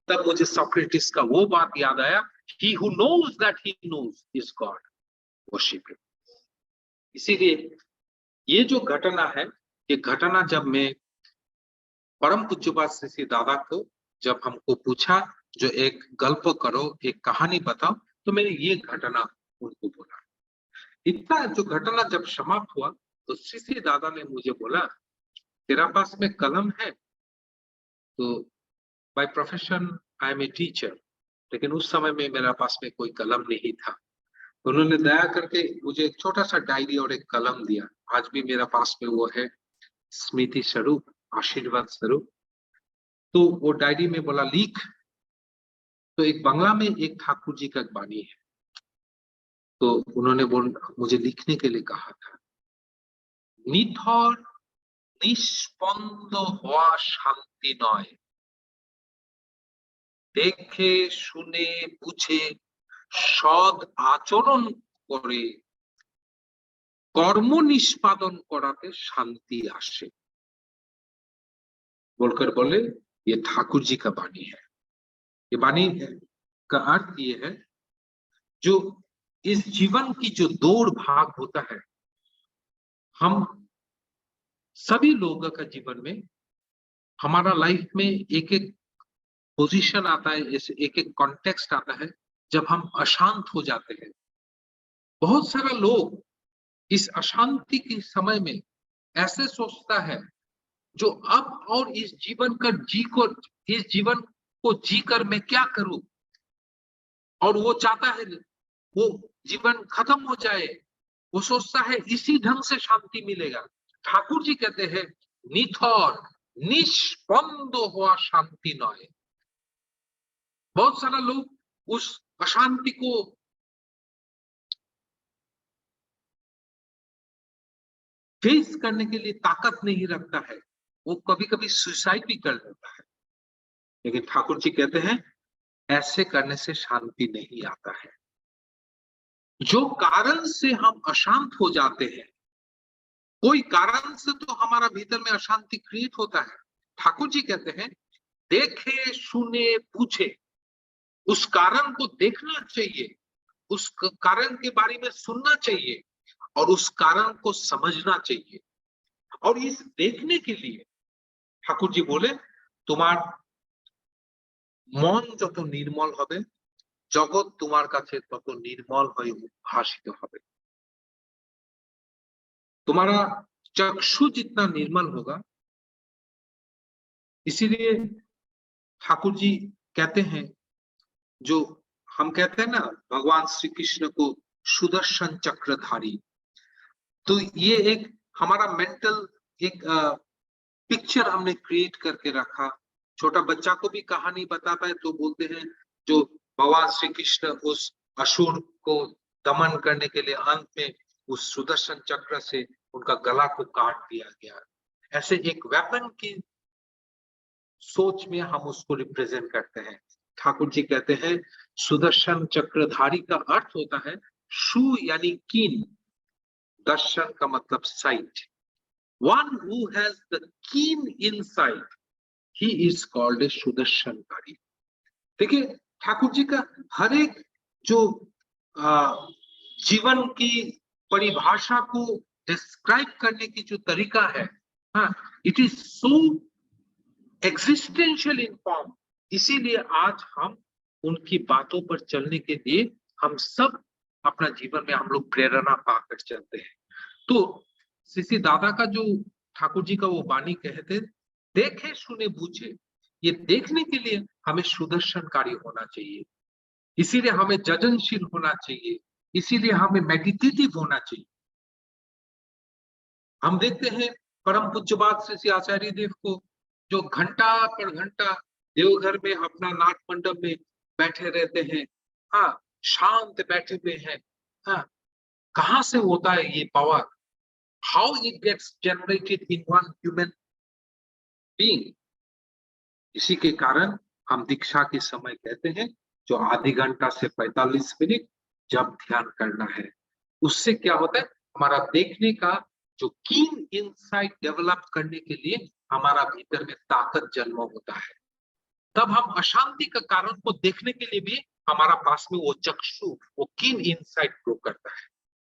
तब मुझे सोक्रेटिस का वो बात याद आया, he who knows that he knows is God, worship him। इसीलिए ये जो घटना है, ये घटना जब मैं परम पूज्यपाद श्री दादा को जब हमको पूछा जो एक गल्प करो, एक कहानी बताओ, तो मैंने ये घटना उनको बोला। इतना जो घटना जब समाप्त हुआ तो श्री दादा ने मुझे बोला तेरा पास में कलम है? तो by profession I am a teacher, लेकिन उस समय में मेरा पास में कोई कलम नहीं था। उन्होंने दया करके मुझे एक छोटा सा डायरी और एक कलम दिया, आज भी मेरा पास में वो है, स्मृति स्वरूप, आशीर्वाद स्वरूप। तो वो डायरी में बोला लिख। तो एक बांग्ला में एक ठाकुर जी का वाणी है, तो उन्होंने मुझे लिखने के लिए कहा था, निथर निष्पन्द हुआ शांति नय, देखे শুনে বুঝে সৎ আচরণ করে কর্ম নিষ্পাদন করাতে শান্তি আসে। बोलकर बोले ये ठाकुर जी का वाणी है। ये वाणी का अर्थ ये है, जो इस जीवन की जो दौड़ भाग होता है, हम सभी लोगों का जीवन में, हमारा लाइफ में एक एक पोजीशन आता है, एक एक कॉन्टेक्स्ट आता है जब हम अशांत हो जाते हैं। बहुत सारा लोग इस अशांति के समय में ऐसे सोचता है जो अब और इस जीवन को जीकर मैं क्या करूं, और वो चाहता है वो जीवन खत्म हो जाए। वो सोचता है इसी ढंग से शांति मिलेगा। ठाकुर जी कहते हैं निथर निष्पन्द हुआ शांति नय। बहुत सारा लोग उस अशांति को फेस करने के लिए ताकत नहीं रखता है, वो कभी कभी सुसाइड भी कर लेता है। लेकिन ठाकुर जी कहते हैं ऐसे करने से शांति नहीं आता है। जो कारण से हम अशांत हो जाते हैं, कोई कारण से तो हमारा भीतर में अशांति क्रिएट होता है। ठाकुर जी कहते हैं देखे सुने पूछे, उस कारण को देखना चाहिए, उस कारण के बारे में सुनना चाहिए और उस कारण को समझना चाहिए। और इस देखने के लिए ठाकुर जी बोले তোমার মন যত নির্মল হবে, জগৎ তোমার কাছে তত निर्मल হয়ে উদ্ভাসিত হবে। तुम्हारा चक्षु जितना निर्मल होगा, इसीलिए ठाकुर जी कहते हैं, जो हम कहते हैं ना भगवान श्री कृष्ण को सुदर्शन चक्रधारी, तो ये एक हमारा मेंटल एक पिक्चर हमने क्रिएट करके रखा। छोटा बच्चा को भी कहानी बताता है तो बोलते हैं जो भगवान श्री कृष्ण उस असुर को दमन करने के लिए अंत में उस सुदर्शन चक्र से उनका गला को काट दिया गया। ऐसे एक वेपन की सोच में हम उसको रिप्रेजेंट करते हैं। ठाकुर जी कहते हैं सुदर्शन चक्रधारी का अर्थ होता है शु यानी कीन, दर्शन का मतलब site. One who has the keen insight, he is called a सुदर्शनकारी। देखिए ठाकुर जी का हर एक जो जीवन की परिभाषा को डिस्क्राइब करने की जो तरीका है, हाँ, it is so existential in form. इसीलिए आज हम उनकी बातों पर चलने के लिए हम सब अपना जीवन में हम लोग प्रेरणा पाकर चलते हैं। तो श्री दादा का जो ठाकुर जी का वो वाणी कहते, देखे सुने बूझे, ये देखने के लिए हमें सुदर्शनकारी होना चाहिए, इसीलिए हमें जजनशील होना चाहिए, इसीलिए हमें मेडिटेटिव होना चाहिए। हम देखते हैं परम पूज्यपाद श्री आचार्य देव को, जो घंटा पर घंटा देवघर में अपना नाट मंडप में बैठे रहते हैं, हाँ, शांत बैठे हुए हैं। हाँ, कहाँ से होता है ये power? How it gets generated in one human being? इसी के कारण हम दीक्षा के समय कहते हैं जो आधी घंटा से 45 मिनट जब ध्यान करना है। उससे क्या होता है, हमारा देखने का जो कीन इंसाइट डेवलप करने के लिए हमारा भीतर में ताकत जन्म होता है। तब हम अशांति का कारण को देखने के लिए भी हमारा पास में वो चक्षु, वो कीन इंसाइट ग्रो करता है।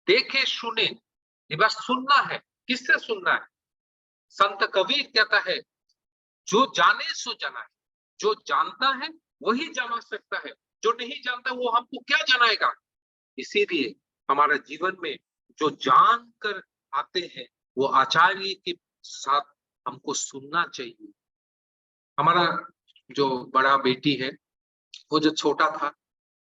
देखे सुने, ये बस सुनना है। किससे सुनना है? संत कबीर कहता है, जो जाने सो जाना है। जो जानता है वही जाना सकता है, जो नहीं जानता वो हमको क्या जनाएगा। इसीलिए हमारा जीवन में जो जान कर आते हैं वो आचार्य के साथ हमको सुनना चाहिए। हमारा जो बड़ा बेटी है, वो जो छोटा था,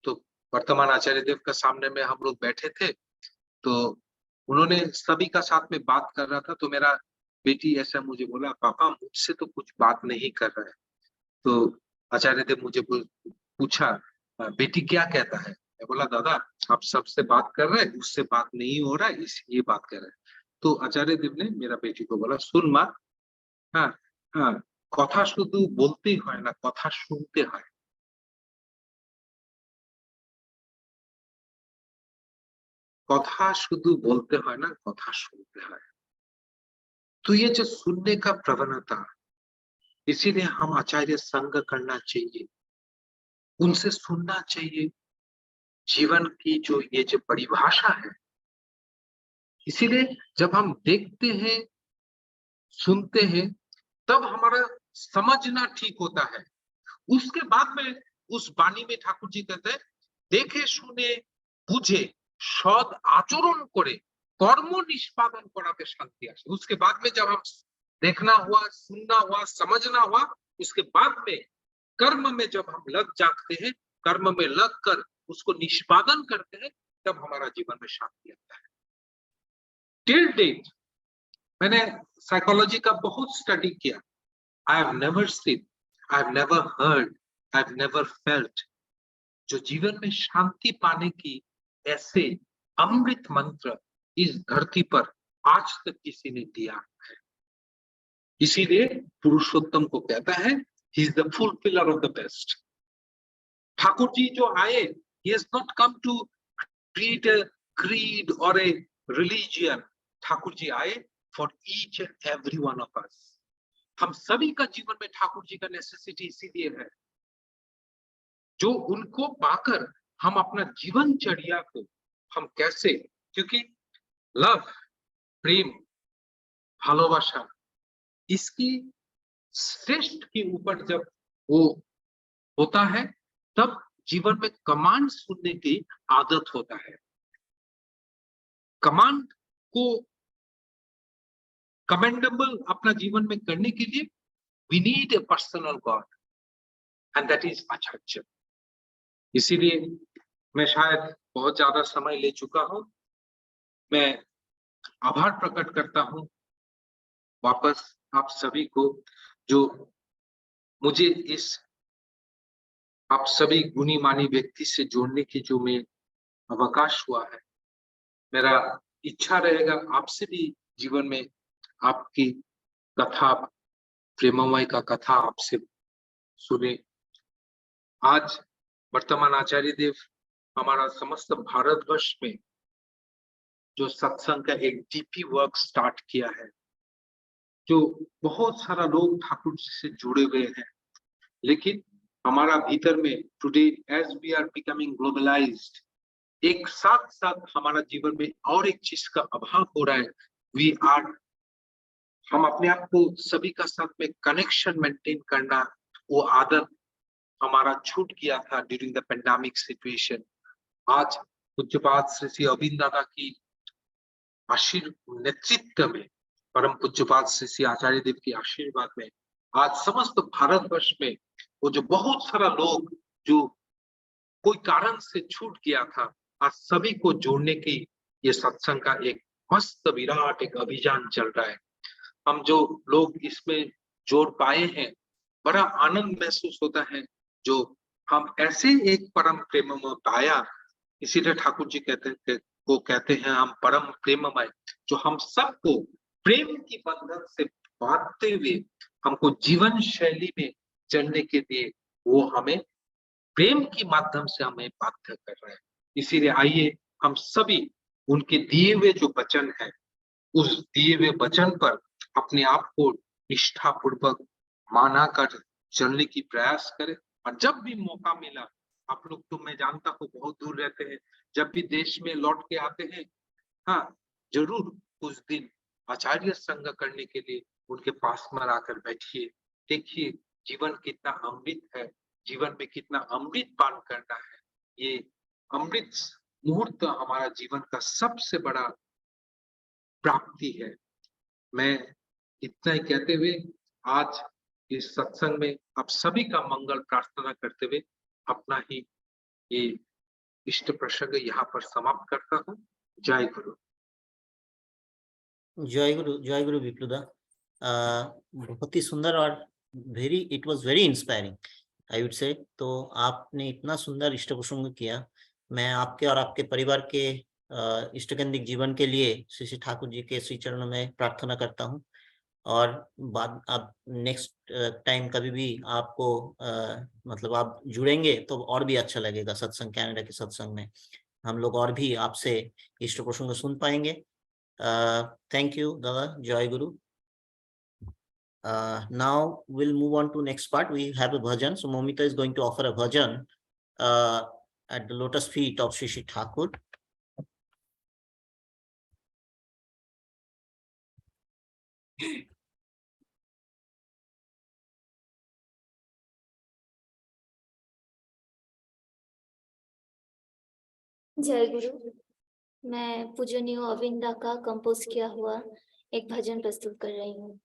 तो वर्तमान आचार्य देव का सामने में हम लोग बैठे थे, तो उन्होंने सभी का साथ में बात कर रहा था, तो मेरा बेटी ऐसा मुझे बोला, पापा मुझसे तो कुछ बात नहीं कर रहा है। तो आचार्य देव मुझे पूछा, बेटी क्या कहता है? मैं बोला, दादा आप सबसे बात कर रहे हैं, उससे बात नहीं हो रहा है, इसलिए बात कर रहे हैं। तो आचार्य देव ने मेरा बेटी को बोला, सुन माँ, हाँ हाँ, কথা শুধু বলতেই হয় না, কথা শুনতে হয়। কথা শুধু বলতে হয় না, কথা শুনতে হয়। तो ये जो सुनने का प्रवणता, इसीलिए हम आचार्य संग करना चाहिए, उनसे सुनना चाहिए। जीवन की जो ये जो परिभाषा है, इसीलिए जब हम देखते हैं, सुनते हैं, तब हमारा समझना ठीक होता है। उसके बाद में उस वाणी में ठाकुर जी कहते हैं, देखे सुने बुझे सद आचरण करे कर्म निष्पादन कराते शांति आसे। उसके बाद में जब हम देखना हुआ, सुनना हुआ, समझना हुआ, उसके बाद में कर्म में जब हम लग जाते हैं, कर्म में लग कर उसको निष्पादन करते हैं, तब हमारा जीवन में शांति आता है। टिल डेट मैंने साइकोलॉजी का बहुत स्टडी किया। I have never seen, I have never heard, I have never felt. जो जीवन में शांति पाने की ऐसे अमृत मंत्र इस धरती पर आज तक किसी ने दिया है। इसीलिए पुरुषोत्तम को कहता है, he is the fulfiller of the best. Thakur ji जो आए, he has not come to create a creed or a religion. Thakur ji आए for each and every one of us. हम सभी का जीवन में ठाकुर जी का नेसेसिटी इसीलिए है, जो उनको पाकर हम अपना जीवनचर्या को हम कैसे, क्योंकि लव, प्रेम, भालोबाशा, इसकी श्रेष्ठ के ऊपर जब वो होता है, तब जीवन में कमांड सुनने की आदत होता है। कमांड को कमेंडेबल अपना जीवन में करने के लिए we need a personal god, and that is आचार्य। इसीलिए मैं शायद बहुत ज्यादा समय ले चुका हूं। मैं आभार प्रकट करता हूं वापस आप सभी को, जो मुझे इस आप सभी गुणी मानी व्यक्ति से जोड़ने की जो में अवकाश हुआ है। मेरा इच्छा रहेगा आपसे भी जीवन में आपकी कथा, प्रेममय का कथा आपसे सुने। आज वर्तमान आचार्य देव हमारा समस्त भारतवर्ष में जो सत्संग का एक डीपी वर्क स्टार्ट किया है, जो बहुत सारा लोग ठाकुर जी से जुड़े हुए हैं, लेकिन हमारा भीतर में today as we are becoming globalised, एक साथ साथ हमारा जीवन में और एक चीज का अभाव हो रहा है। वी आर, हम अपने आप को सभी का साथ में कनेक्शन मेंटेन करना, वो आदत हमारा छूट गया था ड्यूरिंग द पेंडेमिक सिचुएशन। आज पूज्यपाद श्री श्री अरविंद दादा की नेतृत्व में, परम पूज्यपाद श्री श्री आचार्य देव के आशीर्वाद में, आज समस्त भारतवर्ष में वो जो बहुत सारा लोग जो कोई कारण से छूट गया था, आज सभी को जोड़ने की ये सत्संग का एक मस्त विराट एक अभियान चल रहा है। हम जो लोग इसमें जोड़ पाए हैं, बड़ा आनंद महसूस होता है, जो हम ऐसे एक परम प्रेममय पाया। इसीलिए ठाकुर जी कहते हैं हम परम प्रेममय, जो हम सबको प्रेम की बंधन से बांधते हुए हमको जीवन शैली में चलने के लिए वो हमें प्रेम के माध्यम से हमें बाध्य कर रहे हैं। इसीलिए आइए हम सभी उनके दिए हुए जो वचन है, उस दिए हुए वचन पर अपने आप को निष्ठापूर्वक माना कर चलने की प्रयास करें। और जब भी मौका मिला, आप लोग तो मैं जानता हूँ बहुत दूर रहते हैं, जब भी देश में लौट के आते हैं, हाँ जरूर कुछ दिन आचार्य संग करने के लिए उनके पास में आकर बैठिए। देखिए जीवन कितना अमृत है, जीवन में कितना अमृत पान करना है। ये अमृत मुहूर्त हमारा जीवन का सबसे बड़ा प्राप्ति है। मैं इतना ही कहते हुए आज इस सत्संग में आप सभी का मंगल प्रार्थना करते हुए अपना ही ये इष्ट प्रसंग यहाँ पर समाप्त करता हूँ। जय गुरु। जय गुरु विप्लुदा। बहुत ही सुंदर और it was very inspiring I would say. तो आपने इतना सुंदर इष्ट प्रसंग किया। मैं आपके और आपके परिवार के इष्टकेंद्रिक जीवन के लिए श्री श्री ठाकुर जी के श्री चरणों में प्रार्थना करता हूँ। और बाद अब नेक्स्ट टाइम कभी भी आपको मतलब आप जुड़ेंगे तो और भी अच्छा लगेगा। सत्संग कनाडा के सत्संग में हम लोग और भी आपसे इष्ट प्रसंग सुन पाएंगे। Thank you, Dada. Jai Guru. Now we'll move on to next part. We have a bhajan. So Momita is going to offer a bhajan at the lotus feet of Shri Shri Thakur. जय गुरु। मैं पूजनीय अविंदा का compose किया हुआ एक भजन प्रस्तुत कर रही हूँ।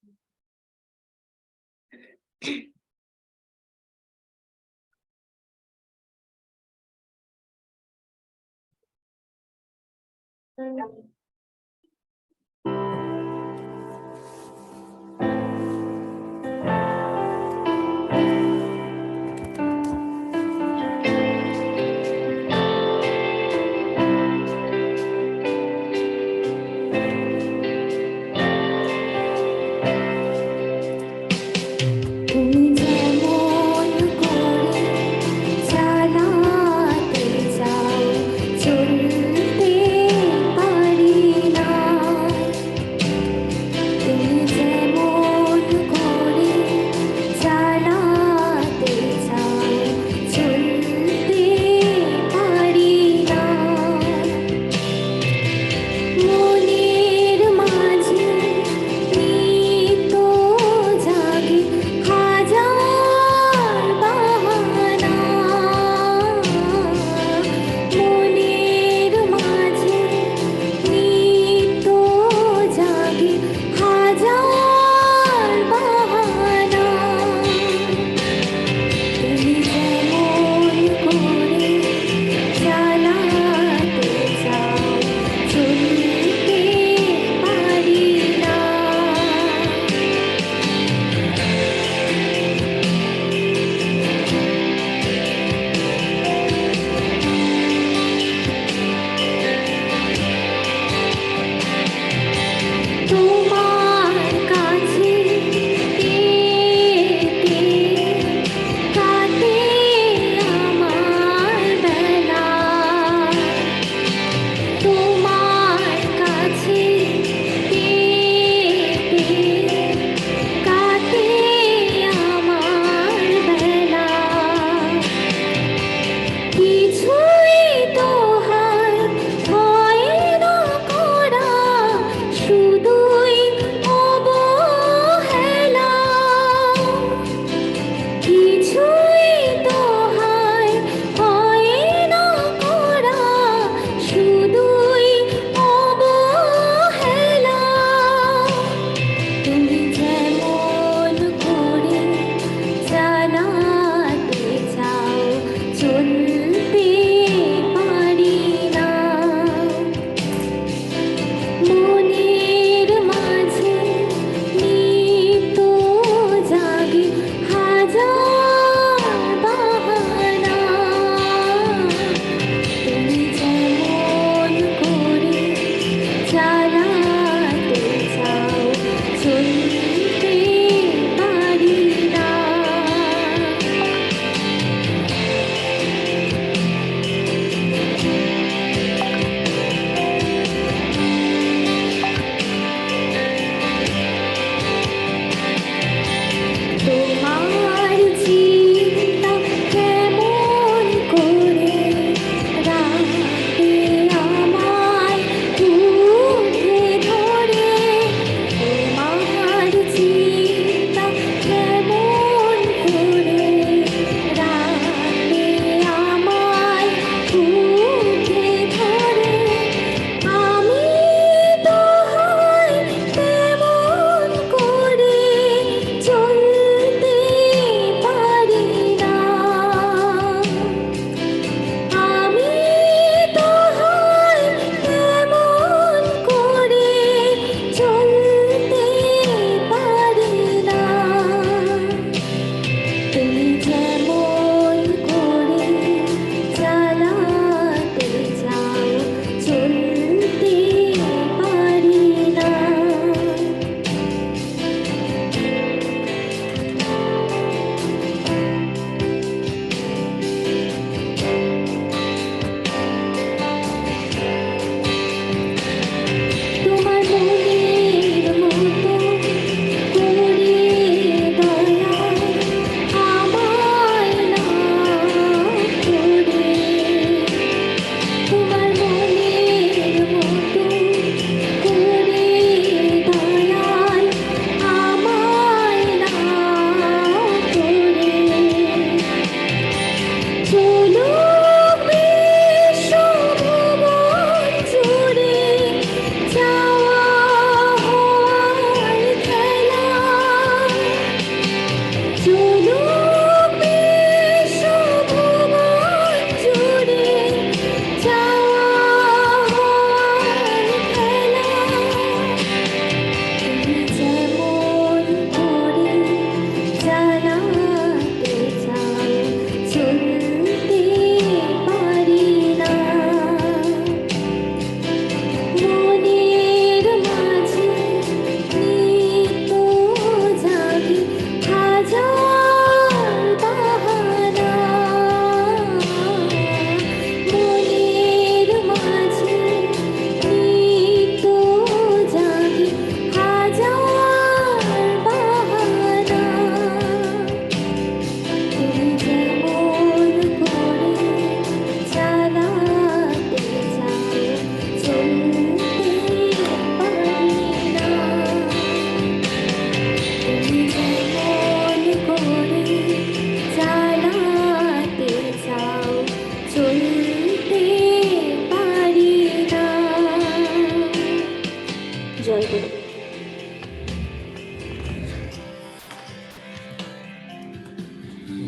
জয় গুরু।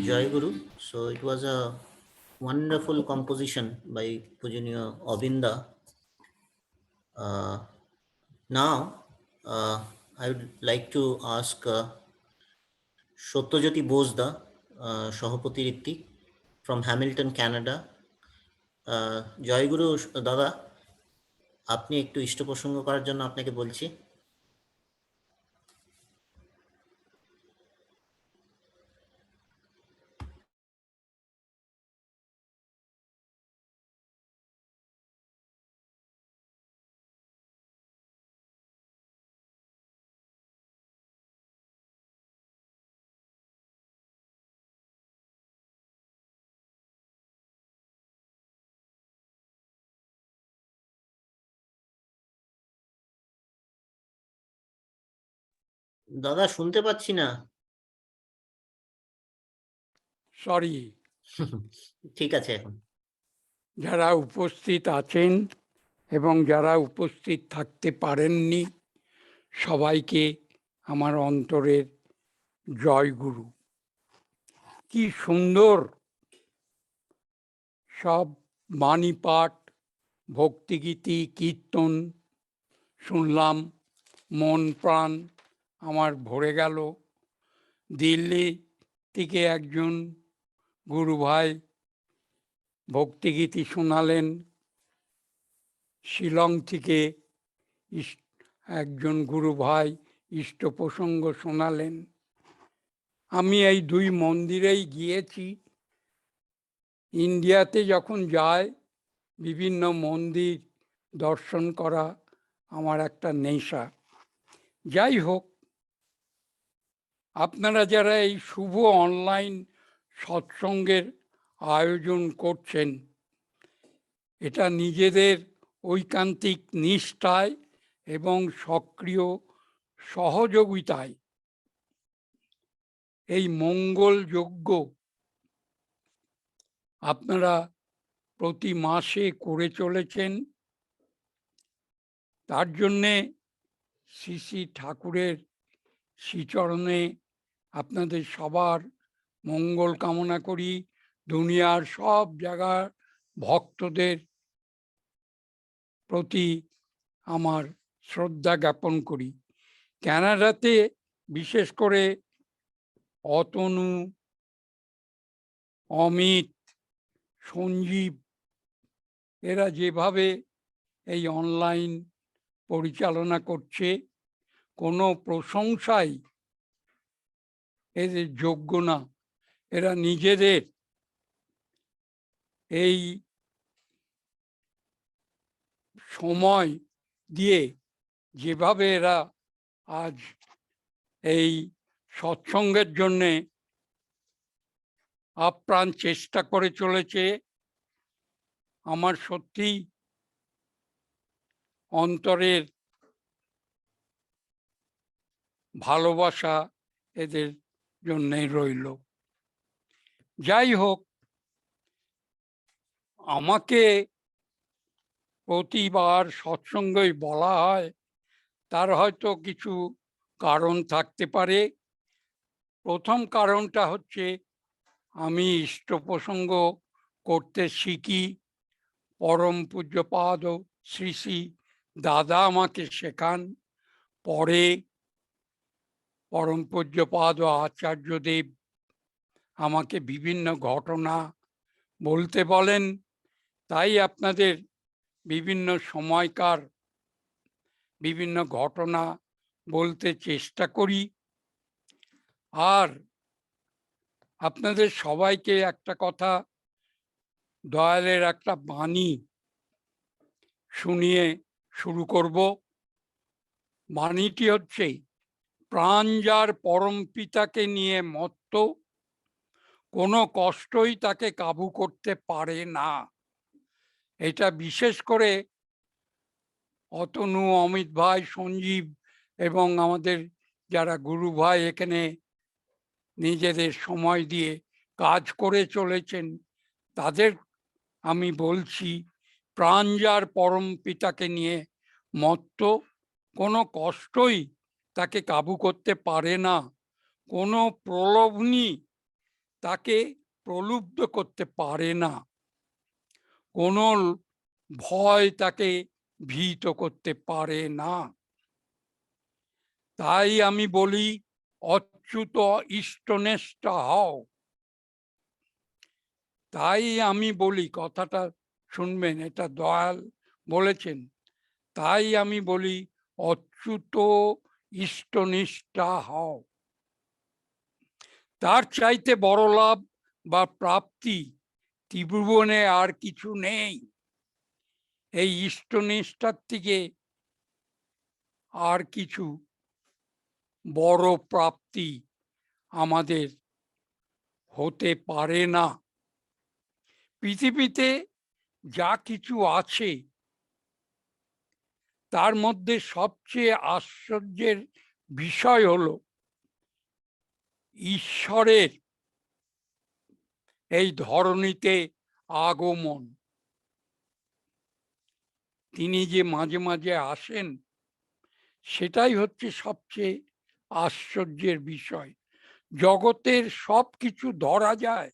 Jai Guru. So it was a wonderful composition by Pujaniya Abinda. Now, I would like to ask Satyajyoti Bosda, Shahapati Ritti from Hamilton, Canada. Jai Guru দাদা, আপনি একটু ইষ্ট প্রসঙ্গ করার জন্য আপনাকে বলছি। দাদা শুনতে পাচ্ছি না। সরি, ঠিক আছে এখন। যারা উপস্থিত আছেন এবং যারা উপস্থিত থাকতে পারেননি, সবাইকে আমার অন্তরের জয় গুরু। কি সুন্দর সব বাণী পাঠ, ভক্তিগীতি, কীর্তন শুনলাম, মন প্রাণ আমার ভরে গেল। দিল্লি থেকে একজন গুরু ভাই ভক্তিগীতি শোনালেন, শিলং থেকে একজন গুরু ভাই ইষ্ট প্রসঙ্গ শোনালেন। আমি এই দুই মন্দিরেই গিয়েছি। ইন্ডিয়াতে যখন যাই, বিভিন্ন মন্দির দর্শন করা আমার একটা নেশা। যাই হোক, আপনারা যারা এই শুভ অনলাইন সৎসঙ্গের আয়োজন করছেন, এটা নিজেদের ঐকান্তিক নিষ্ঠায় এবং সক্রিয় সহযোগিতায় এই মঙ্গল যজ্ঞ আপনারা প্রতি মাসে করে চলেছেন। তার জন্যে শ্রী শ্রী ঠাকুরের শ্রীচরণে আপনাদের সবার মঙ্গল কামনা করি। দুনিয়ার সব জায়গার ভক্তদের প্রতি আমার শ্রদ্ধা জ্ঞাপন করি। কানাডাতে বিশেষ করে অতনু, অমিত, সঞ্জীব, এরা যেভাবে এই অনলাইন পরিচালনা করছে, কোনো প্রশংসাই এদের যোগ্য না। এরা নিজেদের এই সময় দিয়ে যেভাবে এরা আজ এই সৎসঙ্গের জন্যে আপ্রাণ চেষ্টা করে চলেছে, আমার সত্যি অন্তরের ভালোবাসা এদের জন্যে রইল। যাই হোক, আমাকে প্রতিবার সৎসঙ্গই বলা হয়, তার হয়তো কিছু কারণ থাকতে পারে। প্রথম কারণটা হচ্ছে আমি ইষ্ট প্রসঙ্গ করতে শিখি, পরম পূজ্যপাদ শ্রী শ্রী দাদা আমাকে শেখান। পরে পরম পূজ্যপাদ আচার্যদেব আমাকে বিভিন্ন ঘটনা বলতে বলেন, তাই আপনাদের বিভিন্ন সময়কার বিভিন্ন ঘটনা বলতে চেষ্টা করি। আর আপনাদের সবাইকে একটা কথা, দয়ালের একটা বাণী শুনিয়ে শুরু করব। বাণীটি হচ্ছে, প্রাণ যার পরম পিতাকে নিয়ে মত্ত, কোনো কষ্টই তাকে কাবু করতে পারে না। এটা বিশেষ করে অতনু, অমিত ভাই, সঞ্জীব এবং আমাদের যারা গুরু ভাই এখানে নিজেদের সময় দিয়ে কাজ করে চলেছেন, তাদের আমি বলছি, প্রাণ যার পরম পিতাকে নিয়ে মত্ত, কোনো কষ্টই তাকে কাবু করতে পারে না, কোনো প্রলোভনই তাকে প্রলুব্ধ করতে পারে না, কোনো ভয় তাকে ভীত করতে পারে না। তাই আমি বলি, অচ্যুত ইষ্টনেষ্টা হও। তাই আমি বলি, কথাটা শুনবেন, এটা দয়াল বলেছেন, তাই আমি বলি অচ্যুত ইষ্টনিষ্ঠা হও। তার চাইতে বড় লাভ বা প্রাপ্তি ত্রিভুবনে আর কিছু নেই। এই ইষ্টনিষ্ঠার থেকে আর কিছু বড় প্রাপ্তি আমাদের হতে পারে না। পৃথিবীতে যা কিছু আছে তার মধ্যে সবচেয়ে আশ্চর্যের বিষয় হলো ঈশ্বরের এই ধরণীতে আগমন। তিনি যে মাঝে মাঝে আসেন, সেটাই হচ্ছে সবচেয়ে আশ্চর্যের বিষয়। জগতের সব কিছু ধরা যায়,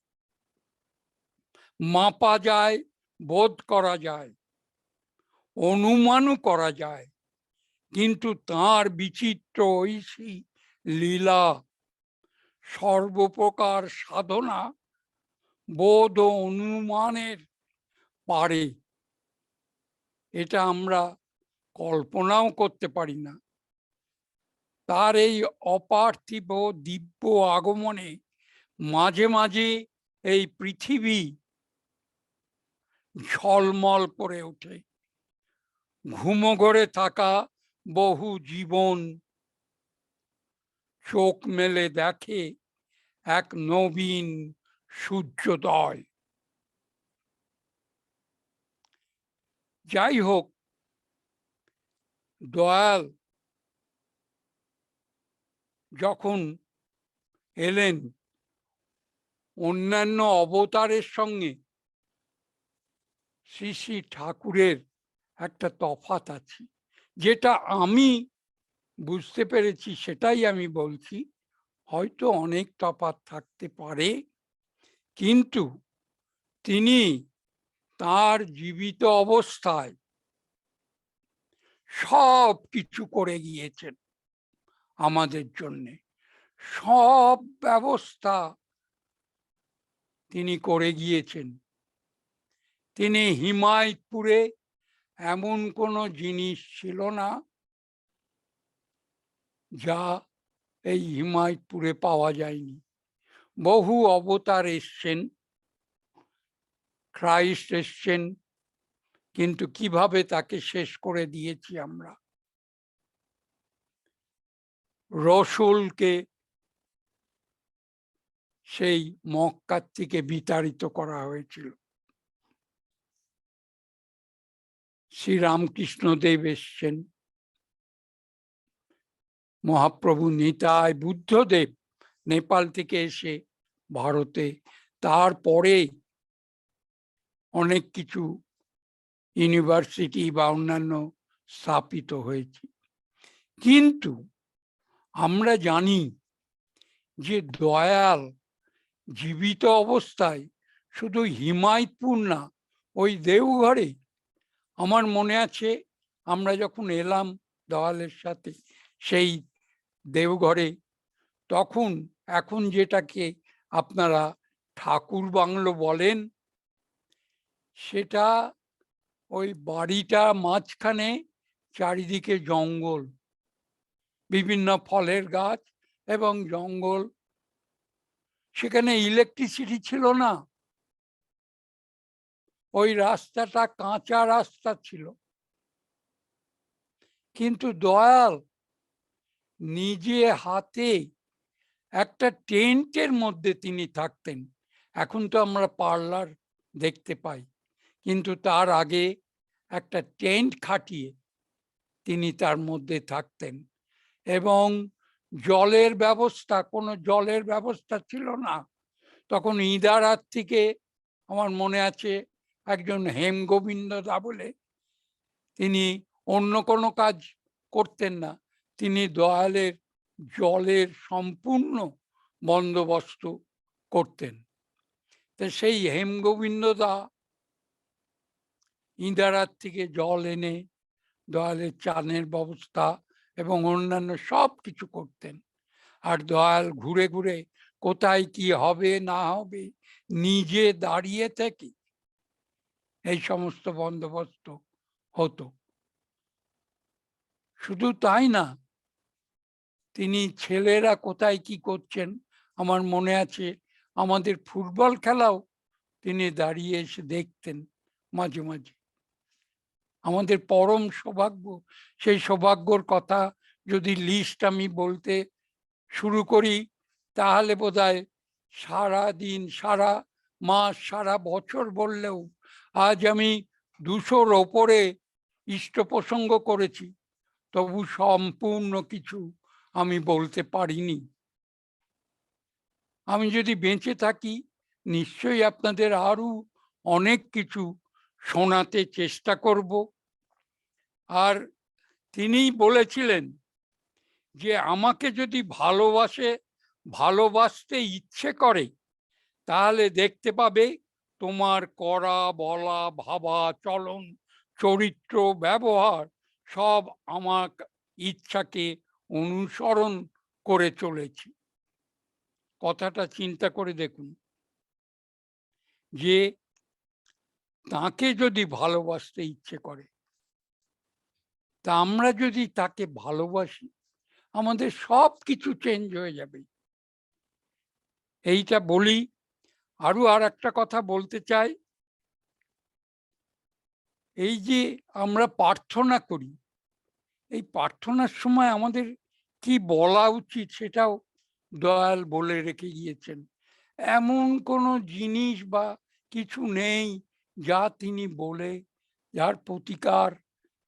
মাপা যায়, বোধ করা যায়, অনুমানও করা যায়, কিন্তু তাঁর বিচিত্র ঐশী লীলা, সর্বপ্রকার সাধনা বোধ ও অনুমানের পারে। এটা আমরা কল্পনাও করতে পারি না। তার এই অপার্থিব দিব্য আগমনে মাঝে মাঝে এই পৃথিবী ঝলমল করে ওঠে। ঘুমোঘরে থাকা বহু জীবন চোখ মেলে দেখে এক নবীন সূর্যোদয়। যাই হোক, দয়াল যখন এলেন, অন্যান্য অবতারের সঙ্গে শ্রী শ্রী ঠাকুরের একটা তফাৎ আছে, যেটা আমি বুঝতে পেরেছি, সেটাই আমি বলছি। হয়তো অনেক তফাৎ থাকতে পারে, কিন্তু তিনি তার জীবিত অবস্থায় সব কিছু করে গিয়েছেন আমাদের জন্যে। সব ব্যবস্থা তিনি করে গিয়েছেন। তিনি হিমায়তপুরে এমন কোনো জিনিস ছিল না যা এই হিমায়তপুরে পাওয়া যায়নি। বহু অবতার এসছেন, খ্রাইস্ট এসছেন, কিন্তু কিভাবে তাকে শেষ করে দিয়েছি আমরা। রসুলকে সেই মক্কার থেকে বিতাড়িত করা হয়েছিল। শ্রীরামকৃষ্ণদেব এসছেন, মহাপ্রভু নিতাই, বুদ্ধদেব নেপাল থেকে এসে ভারতে, তারপরে অনেক কিছু ইউনিভার্সিটি বা অন্যান্য স্থাপিত হয়েছে। কিন্তু আমরা জানি যে দয়াল জীবিত অবস্থায় শুধু হিমায়তপুর না, ওই দেওঘরে, আমার মনে আছে আমরা যখন এলাম দয়ালের সাথে সেই দেওঘরে, তখন এখন যেটাকে আপনারা ঠাকুর বাংলো বলেন, সেটা ওই বাড়িটা মাঝখানে চারিদিকে জঙ্গল, বিভিন্ন ফলের গাছ এবং জঙ্গল। সেখানে ইলেকট্রিসিটি ছিল না, ওই রাস্তাটা কাঁচা রাস্তা ছিল। কিন্তু দয়াল নিজে হাতে একটা টেন্টের মধ্যে তিনি থাকতেন। এখন তো আমরা পার্লার দেখতে পাই, কিন্তু তার আগে একটা টেন্ট খাটিয়ে তিনি তার মধ্যে থাকতেন। এবং জলের ব্যবস্থা, কোনো জলের ব্যবস্থা ছিল না তখন। ইদারার থেকে আমার মনে আছে একজন হেমগোবিন্দ দা বলে, তিনি অন্য কোনো কাজ করতেন না, তিনি দয়ালের জলের সম্পূর্ণ বন্দোবস্ত করতেন। তা সেই হেমগোবিন্দ দা ইন্দারার থেকে জল এনে দয়ালের চানের ব্যবস্থা এবং অন্যান্য সব কিছু করতেন। আর দয়াল ঘুরে ঘুরে কোথায় কি হবে না হবে নিজে দাঁড়িয়ে থেকে এই সমস্ত বন্দোবস্ত হতো। শুধু তাই না, তিনি ছেলেরা কোথায় কি করছেন, আমার মনে আছে আমাদের ফুটবল খেলাও তিনি দাঁড়িয়ে এসে দেখতেন মাঝে মাঝে। আমাদের পরম সৌভাগ্য, সেই সৌভাগ্যর কথা যদি লিস্ট আমি বলতে শুরু করি তাহলে বোধহয় সারা দিন, সারা মাস, সারা বছর বললেও আজ আমি 200-র ওপরে ইষ্ট প্রসঙ্গ করেছি, তবু সম্পূর্ণ কিছু আমি বলতে পারিনি। আমি যদি বেঁচে থাকি নিশ্চয়ই আপনাদের আরো অনেক কিছু শোনাতে চেষ্টা করব। আর তিনিই বলেছিলেন যে আমাকে যদি ভালোবাসতে ইচ্ছে করে তাহলে দেখতে পাবে তোমার করা বলা ভাবা চলন চরিত্র ব্যবহার সব আমার ইচ্ছাকে অনুসরণ করে চলেছি। কথাটা চিন্তা করে দেখুন, যে তাকে যদি ভালোবাসতে ইচ্ছে করে, তা আমরা যদি তাকে ভালোবাসি আমাদের সব কিছু চেঞ্জ হয়ে যাবে। এইটা বলি। আরো আর একটা কথা বলতে চাই, এই যে আমরা প্রার্থনা করি, এই প্রার্থনার সময় আমাদের কি বলা উচিত সেটাও দয়াল বলে রেখে গিয়েছেন। এমন কোনো জিনিস বা কিছু নেই যা তিনি বলে, যার প্রতিকার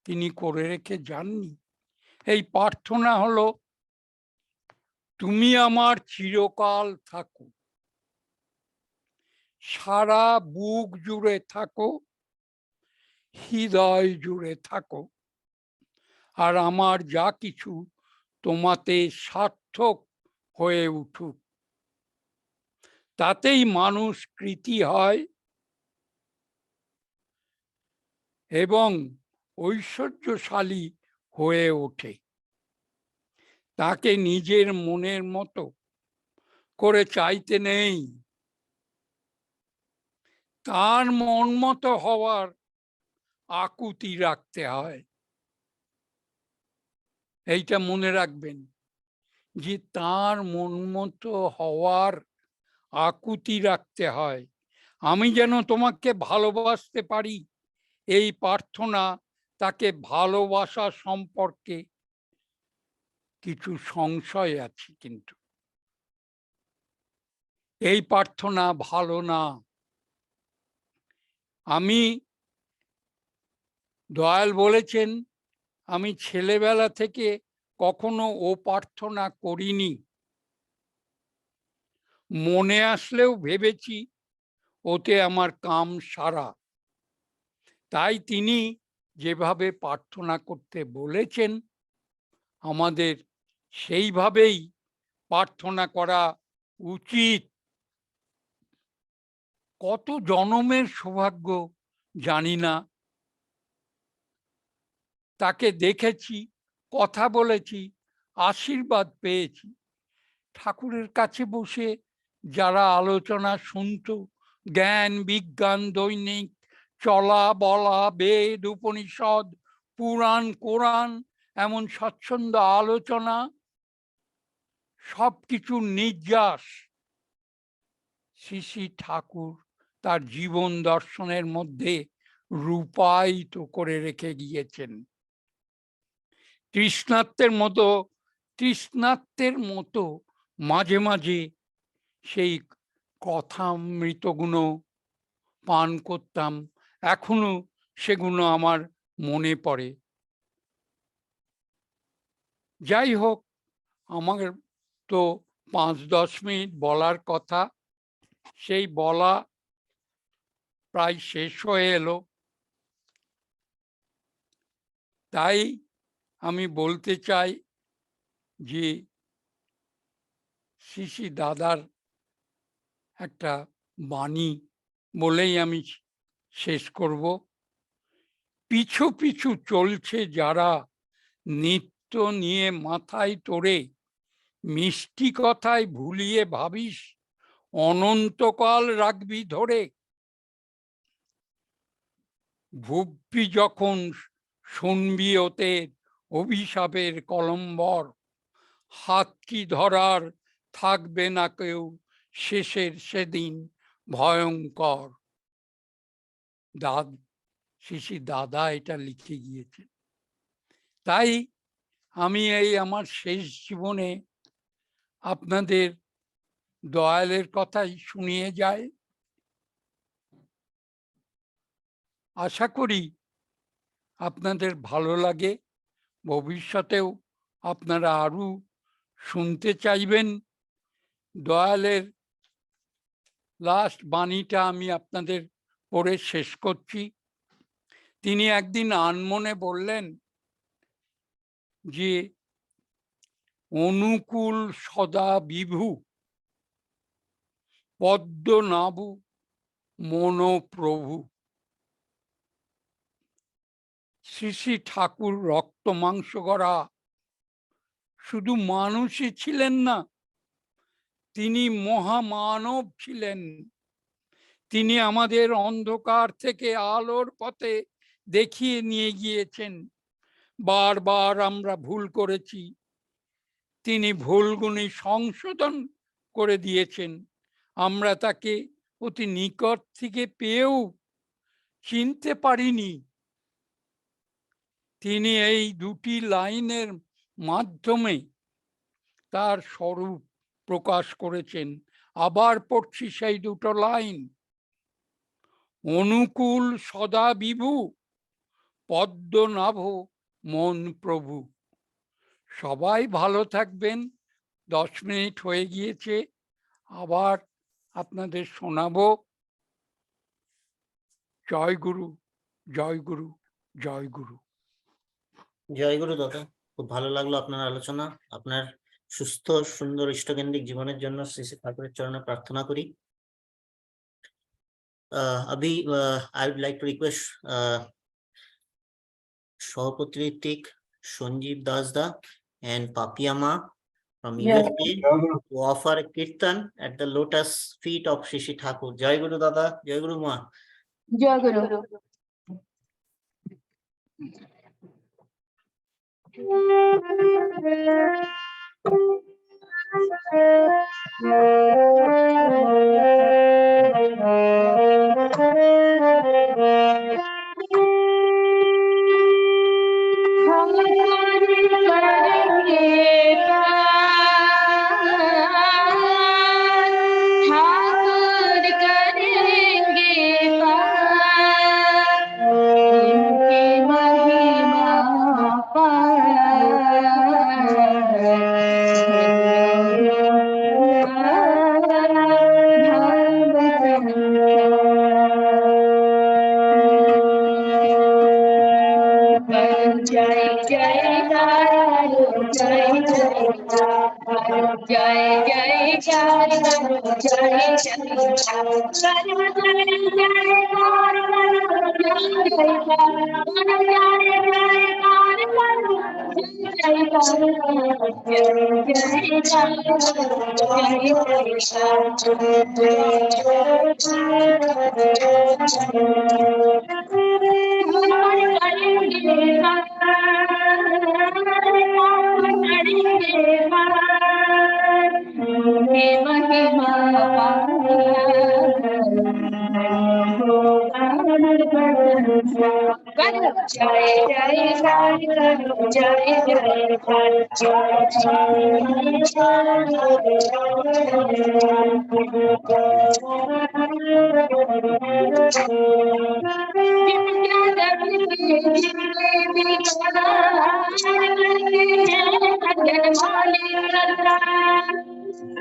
তিনি করে রেখে যাননি। এই প্রার্থনা হলো, তুমি আমার চিরকাল থাকো, সারা বুক জুড়ে থাকো, হৃদয় জুড়ে থাকো, আর আমার যা কিছু তোমাতে সার্থক হয়ে উঠুক। তাতেই মানুষ কৃতি হয় এবং ঐশ্বর্যশালী হয়ে ওঠে। তাকে নিজের মনের মতো করে চাইতে নেই, তার মন মতো হওয়ার আকুতি রাখতে হয়। এইটা মনে রাখবেন যে তার মন মতো হওয়ার আকুতি রাখতে হয়। আমি যেন তোমাকে ভালোবাসতে পারি, এই প্রার্থনা তাকে ভালোবাসা সম্পর্কে কিছু সংশয় আছে, কিন্তু এই প্রার্থনা ভালো না। আমি দয়াল বলেছেন আমি ছেলেবেলা থেকে কখনো ও প্রার্থনা করিনি, মনে আসলেও ভেবেছি ওতে আমার কাম সারা। তাই তিনি যেভাবে প্রার্থনা করতে বলেছেন আমাদের সেইভাবেই প্রার্থনা করা উচিত। কত জনমের সৌভাগ্য জানি না, তাকে দেখেছি, কথা বলেছি, আশীর্বাদ পেয়েছি। ঠাকুরের কাছে বসে যারা আলোচনা শুনত, জ্ঞান বিজ্ঞান দৈনিক চলা বলা, বেদ উপনিষদ পুরাণ কোরআন, এমন স্বচ্ছন্দ আলোচনা, সবকিছুর নির্যাস শ্রী শ্রী ঠাকুর তার জীবন দর্শনের মধ্যে রূপায়িত করে রেখে গিয়েছেন। তৃষ্ণার্তের মতো মাঝে মাঝে সেই কথামৃতগুলো পান করতাম, এখনো সেগুলো আমার মনে পড়ে। যাই হোক, আমার তো 5-10 মিনিট বলার কথা, সেই বলা প্রায় শেষ হয়ে এলো। তাই আমি বলতে চাই যে শ্রী দাদার একটা বাণী বলেই আমি শেষ করব। পিছু পিছু চলছে যারা, নিত্য নিয়ে মাথায় তোরে, মিষ্টি কথায় ভুলিয়ে ভাবিস অনন্তকাল রাখবি ধরে। ভুববি যখন শুনবি ওতে অভিশাপের কলম্বর, হাত কি ধরার থাকবে না কেউ শেষের সেদিন ভয়ঙ্কর। শ্রী দাদা এটা লিখে গিয়েছেন। তাই আমি এই আমার শেষ জীবনে আপনাদের দয়ালের কথাই শুনিয়ে যাই। আশা করি আপনাদের ভালো লাগে, ভবিষ্যতেও আপনারা আরো শুনতে চাইবেন। দয়ালের লাস্ট বাণীটা আমি আপনাদের পড়ে শেষ করছি। তিনি একদিন আনমনে বললেন যে অনুকূল সদা বিভু, পদ্ম নাভু মনোপ্রভু। শ্রী ঠাকুর রক্ত মাংস গড়া শুধু মানুষই ছিলেন না, তিনি মহামানব ছিলেন। তিনি আমাদের অন্ধকার থেকে আলোর পথে দেখিয়ে নিয়ে গিয়েছেন। বারবার আমরা ভুল করেছি, তিনি ভুলগুলি সংশোধন করে দিয়েছেন। আমরা তাকে অতি নিকট থেকে পেয়েও চিনতে পারিনি। তিনি এই দুটি লাইনের মাধ্যমে তার স্বরূপ প্রকাশ করেছেন। আবার পড়ছি সেই দুটো লাইন। অনুকূল সদা বিভু, পদ্মনাভ মন প্রভু। সবাই ভালো থাকবেন। 10 মিনিট হয়ে গিয়েছে, আবার আপনাদের শোনাবো। জয় গুরু, জয় গুরু, জয় গুরু। জয় গুরু দাদা, খুব ভালো লাগলো আপনার আলোচনা। আপনার সুস্থ সুন্দর ইষ্টকেন্দ্রিক জীবনের জন্য শ্রী শ্রী ঠাকুরের চরণে প্রার্থনা করি। अभी I would like to request Sahapati Ritik, Sanjeev Dasda and Papiama from USA to offer a kirtan at the lotus feet of Shri Shri Thakur. Jai Guru Dada, Jai Guru Ma. Jai Guru.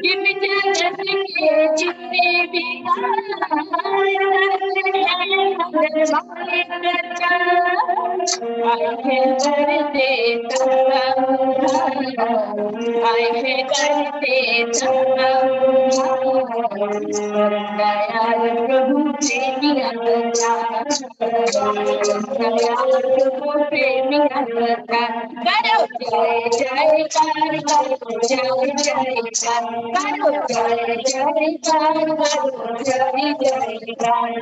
किन जगत के जितने भी प्रभु प्रेमिया प्रेमिया करो जय जयकार करो जय जयकार करो जय जयकार करो जय जयकार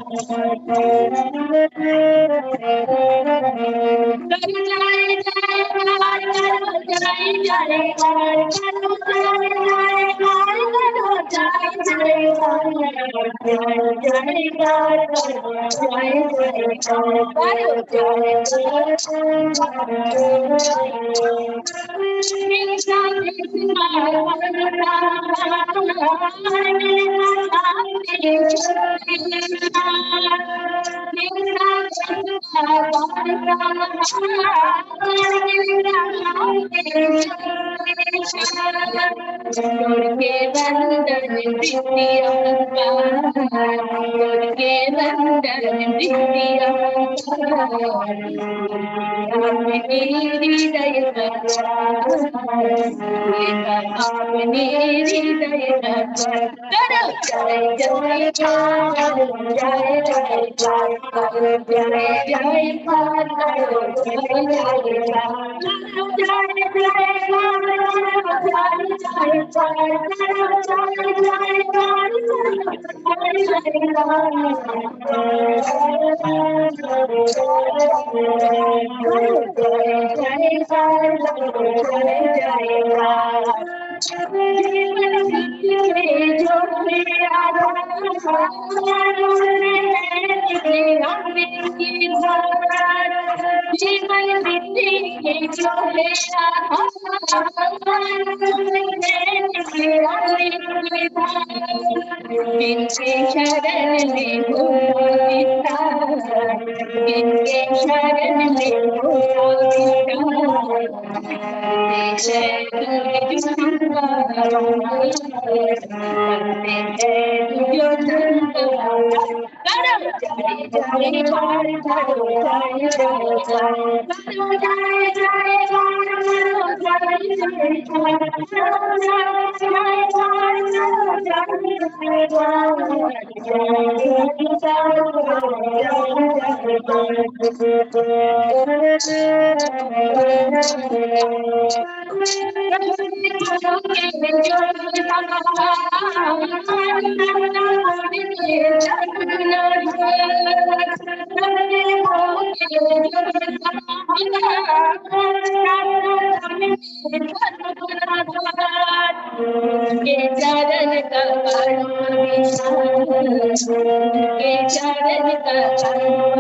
के बंदन बिटिया के बंदन बिटिया अपने हृदय अपने हृदय करो जय जयकार जय जयकार करो जय जयकार करो जय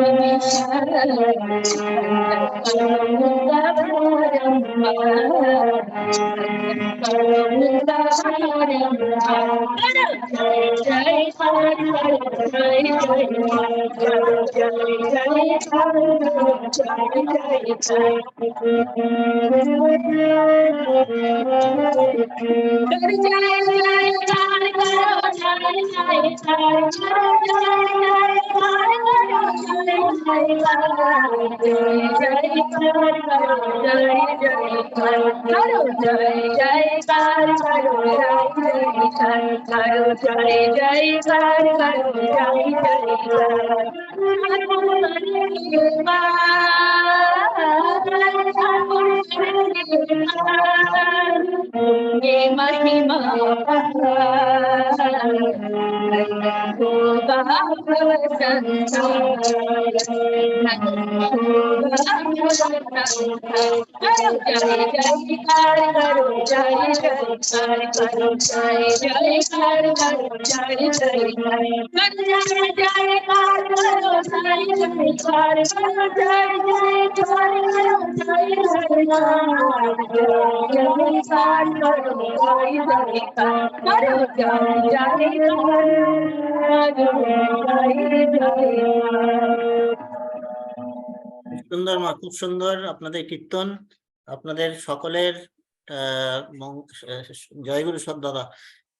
शरण में शरण महिमा সুন্দর মা, খুব সুন্দর আপনাদের কীর্তন। আপনাদের সকলের জয়গুরু সব দাদা।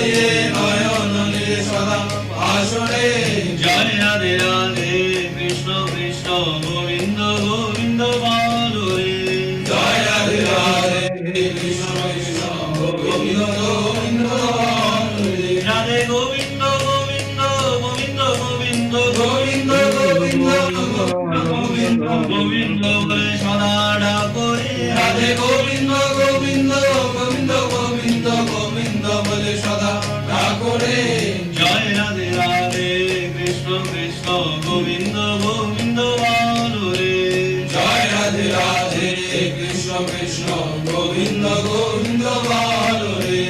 লয়ে নয়ন নীল সদা ভাসরে জয় রাধে রাধে কৃষ্ণ কৃষ্ণ গোবিন্দ গোবিন্দ বলো রে জয় রাধে রাধে কৃষ্ণ কৃষ্ণ গোবিন্দ গোবিন্দ বলো রে রাধে গোবিন্দ গোবিন্দ গোবিন্দ গোবিন্দ গোবিন্দ গোবিন্দ গোবিন্দ বলে সদা ডাকরে রাধে গোবিন্দ গোবিন্দ গোবিন্দ গোবিন্দ গোবিন্দ বলে সদা ডাকরে জয় রাধে রাধে কৃষ্ণ কৃষ্ণ গোবিন্দ গোবিন্দ বলো রে জয় রাধে রাধে কৃষ্ণ কৃষ্ণ গোবিন্দ গোবিন্দ বলো রে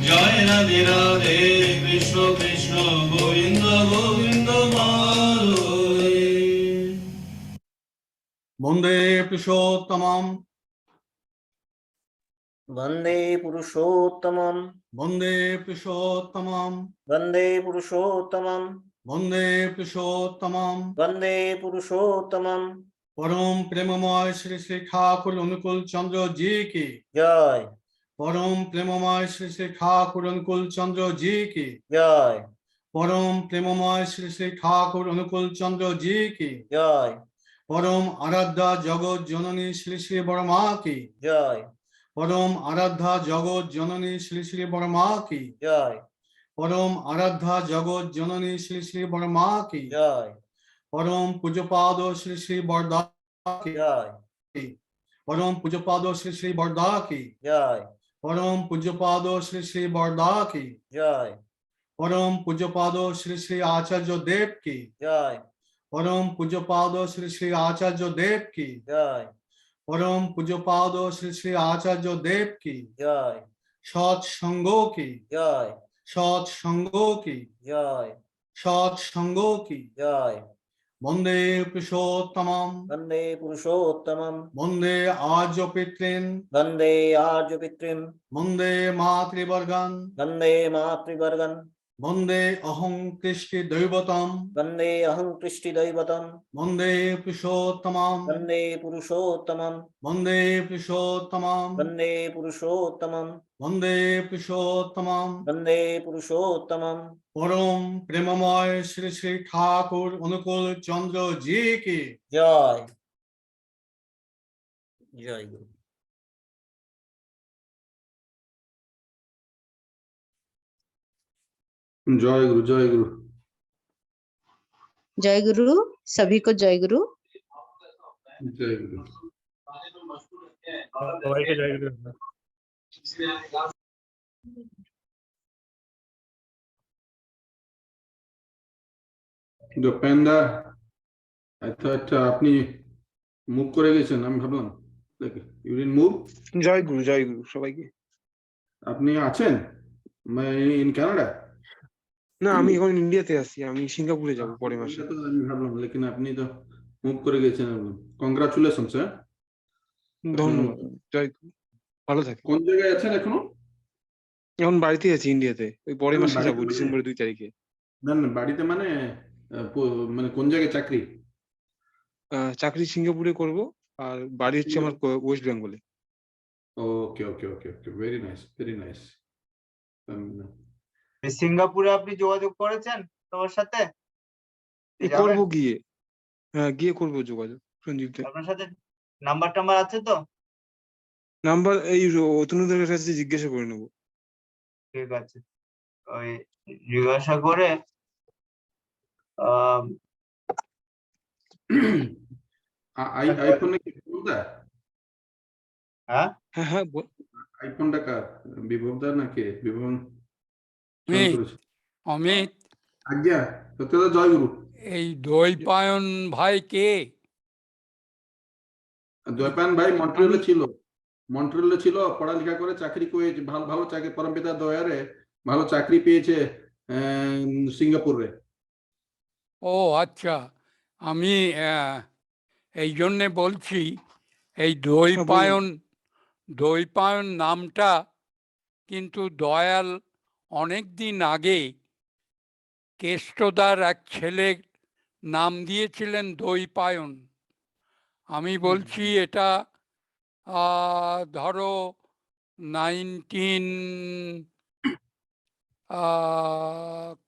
জয় রাধে রাধে কৃষ্ণ কৃষ্ণ গোবিন্দ গোবিন্দ বলো রে বন্দে পুরুষোত্তমম বন্দে পুরুষোত্তমম বন্দে পুরুষোত্তমম বন্দে পুরুষোত্তমম বন্দে পুরুষোত্তমম বন্দে পুরুষোত্তমম পরম প্রেমময় শ্রী শ্রী ঠাকুর অনুকূল চন্দ্র জি কি জয় পরম প্রেমময় শ্রী শ্রী ঠাকুর অনুকূল চন্দ্র জি কি জয় পরম প্রেমময় শ্রী শ্রী ঠাকুর অনুকূল চন্দ্র জি কি জয় পরম আরাধ্যা জগৎ জননী শ্রী শ্রী বড়মা কি জয় পরম আরাধ্যা জগৎ জননী শ্রী শ্রী বড়মা কি জয় পরম আরাধ্যা জগৎ জননী শ্রী শ্রী বড়মা কি জয় পরম পূজপাদ শ্রী শ্রী বরদা কি জয় পরম পূজপাদ শ্রী শ্রী বরদা কি জয় পরম পূজপাদ শ্রী শ্রী বরদা কি জয় পরম পূজপাদ শ্রী শ্রী আচার্য দেব কি জয় পরম পূজপাদ শ্রী শ্রী আচার্য দেব কি জয় পরম পূজপাদ শ্রী শ্রী আচার্য দেব কি জয় সৎ সঙ্গ কি জয় সৎ সঙ্গ কি জয় সৎ সঙ্গ কি জয় বন্দে পুরুষোত্তমম বন্দে পুরুষোত্তমম বন্দে আর্য পিতৃন বন্দে আর্য পিতৃম বন্দে মাতৃবর্গান বন্দে মাতৃবর্গন বন্দে অহং কৃষ্টি দৈবতম বন্দে অহং কৃষ্টি দৈবতম বন্দে পুরুষোত্তমম বন্দে পুরুষোত্তমম বন্দে পুরুষোত্তমম বন্দে পুরুষোত্তমম বন্দে পুরুষোত্তমম বন্দে পুরুষোত্তমম পরম প্রেমময় শ্রী শ্রী ঠাকুর অনুকূল চন্দ্র জি কি জয় জয় গুরু জয় গুরু জয় গুরু जय गुरु सभी को जय गुरु জয় গুরু সবাইকে জয় গুরু। দীপেন্দা আচ্ছা আপনি মুভ করে গেছেন, আমি ভাবলাম ইউ ডিডন্ট মুভ। জয় গুরু সবাইকে। আপনি আছেন ইন কানাডা? না, আমি এখন ইন্ডিয়াতে আছি, আমি সিঙ্গাপুরে যাব পরের মাসে। আমি ভাবলাম লেকিন আপনি তো মুভ করে গেছেন। Congratulation sir. ধন্যবাদ। জয় গুরু, ভালো থাকেন। কোন জায়গায় আছেন এখনো? এখন বাড়িতে আছি ইন্ডিয়াতে, ওই পরের মাসে যাব ডিসেম্বরের 2 তারিখে। না বাড়িতে মানে মানে কোন জায়গায় চাকরি? চাকরি সিঙ্গাপুরে করব, আর বাড়ি হচ্ছে আমার ওয়েস্ট বেঙ্গলে। ওকে ওকে ওকে ওকে, ভেরি নাইস ভেরি নাইস। সিঙ্গাপুরে আপনি যোগাযোগ করেছেন তোমার সাথে? করবো গিয়ে, হ্যাঁ গিয়ে করবো যোগাযোগ। সঞ্জীব দে আপনার সাথে নাম্বার আছে তো? নাম্বার এই অতনুদের কাছে জিজ্ঞাসা করে নেবো। ঠিক আছে, ওই জিজ্ঞাসা করে আইফোনে কি বিভবদা? হ্যাঁ হ্যাঁ হ্যাঁ, আইফোনটা কার? বিভবদা নাকি বিভবন? অমিত, আজ্ঞা সত্যদা জয় গুরু। এই দৈপায়ন ভাই কে? দৈপায়ন ভাই মন্ট্রিয়ালে ছিল, পড়ালেখা করে চাকরি করে ভালো ভালো চাকরি, পরমপিতা দয়ারে ভালো চাকরি পেয়েছে সিঙ্গাপুরে। ও আচ্ছা, আমি এই জন্যে বলছি, এই দৈপায়ন নামটা কিন্তু দয়াল অনেক দিন আগে কেষ্টদার এক ছেলে নাম দিয়েছিলেন দৈপায়ন। আমি বলছি এটা ধরো আহ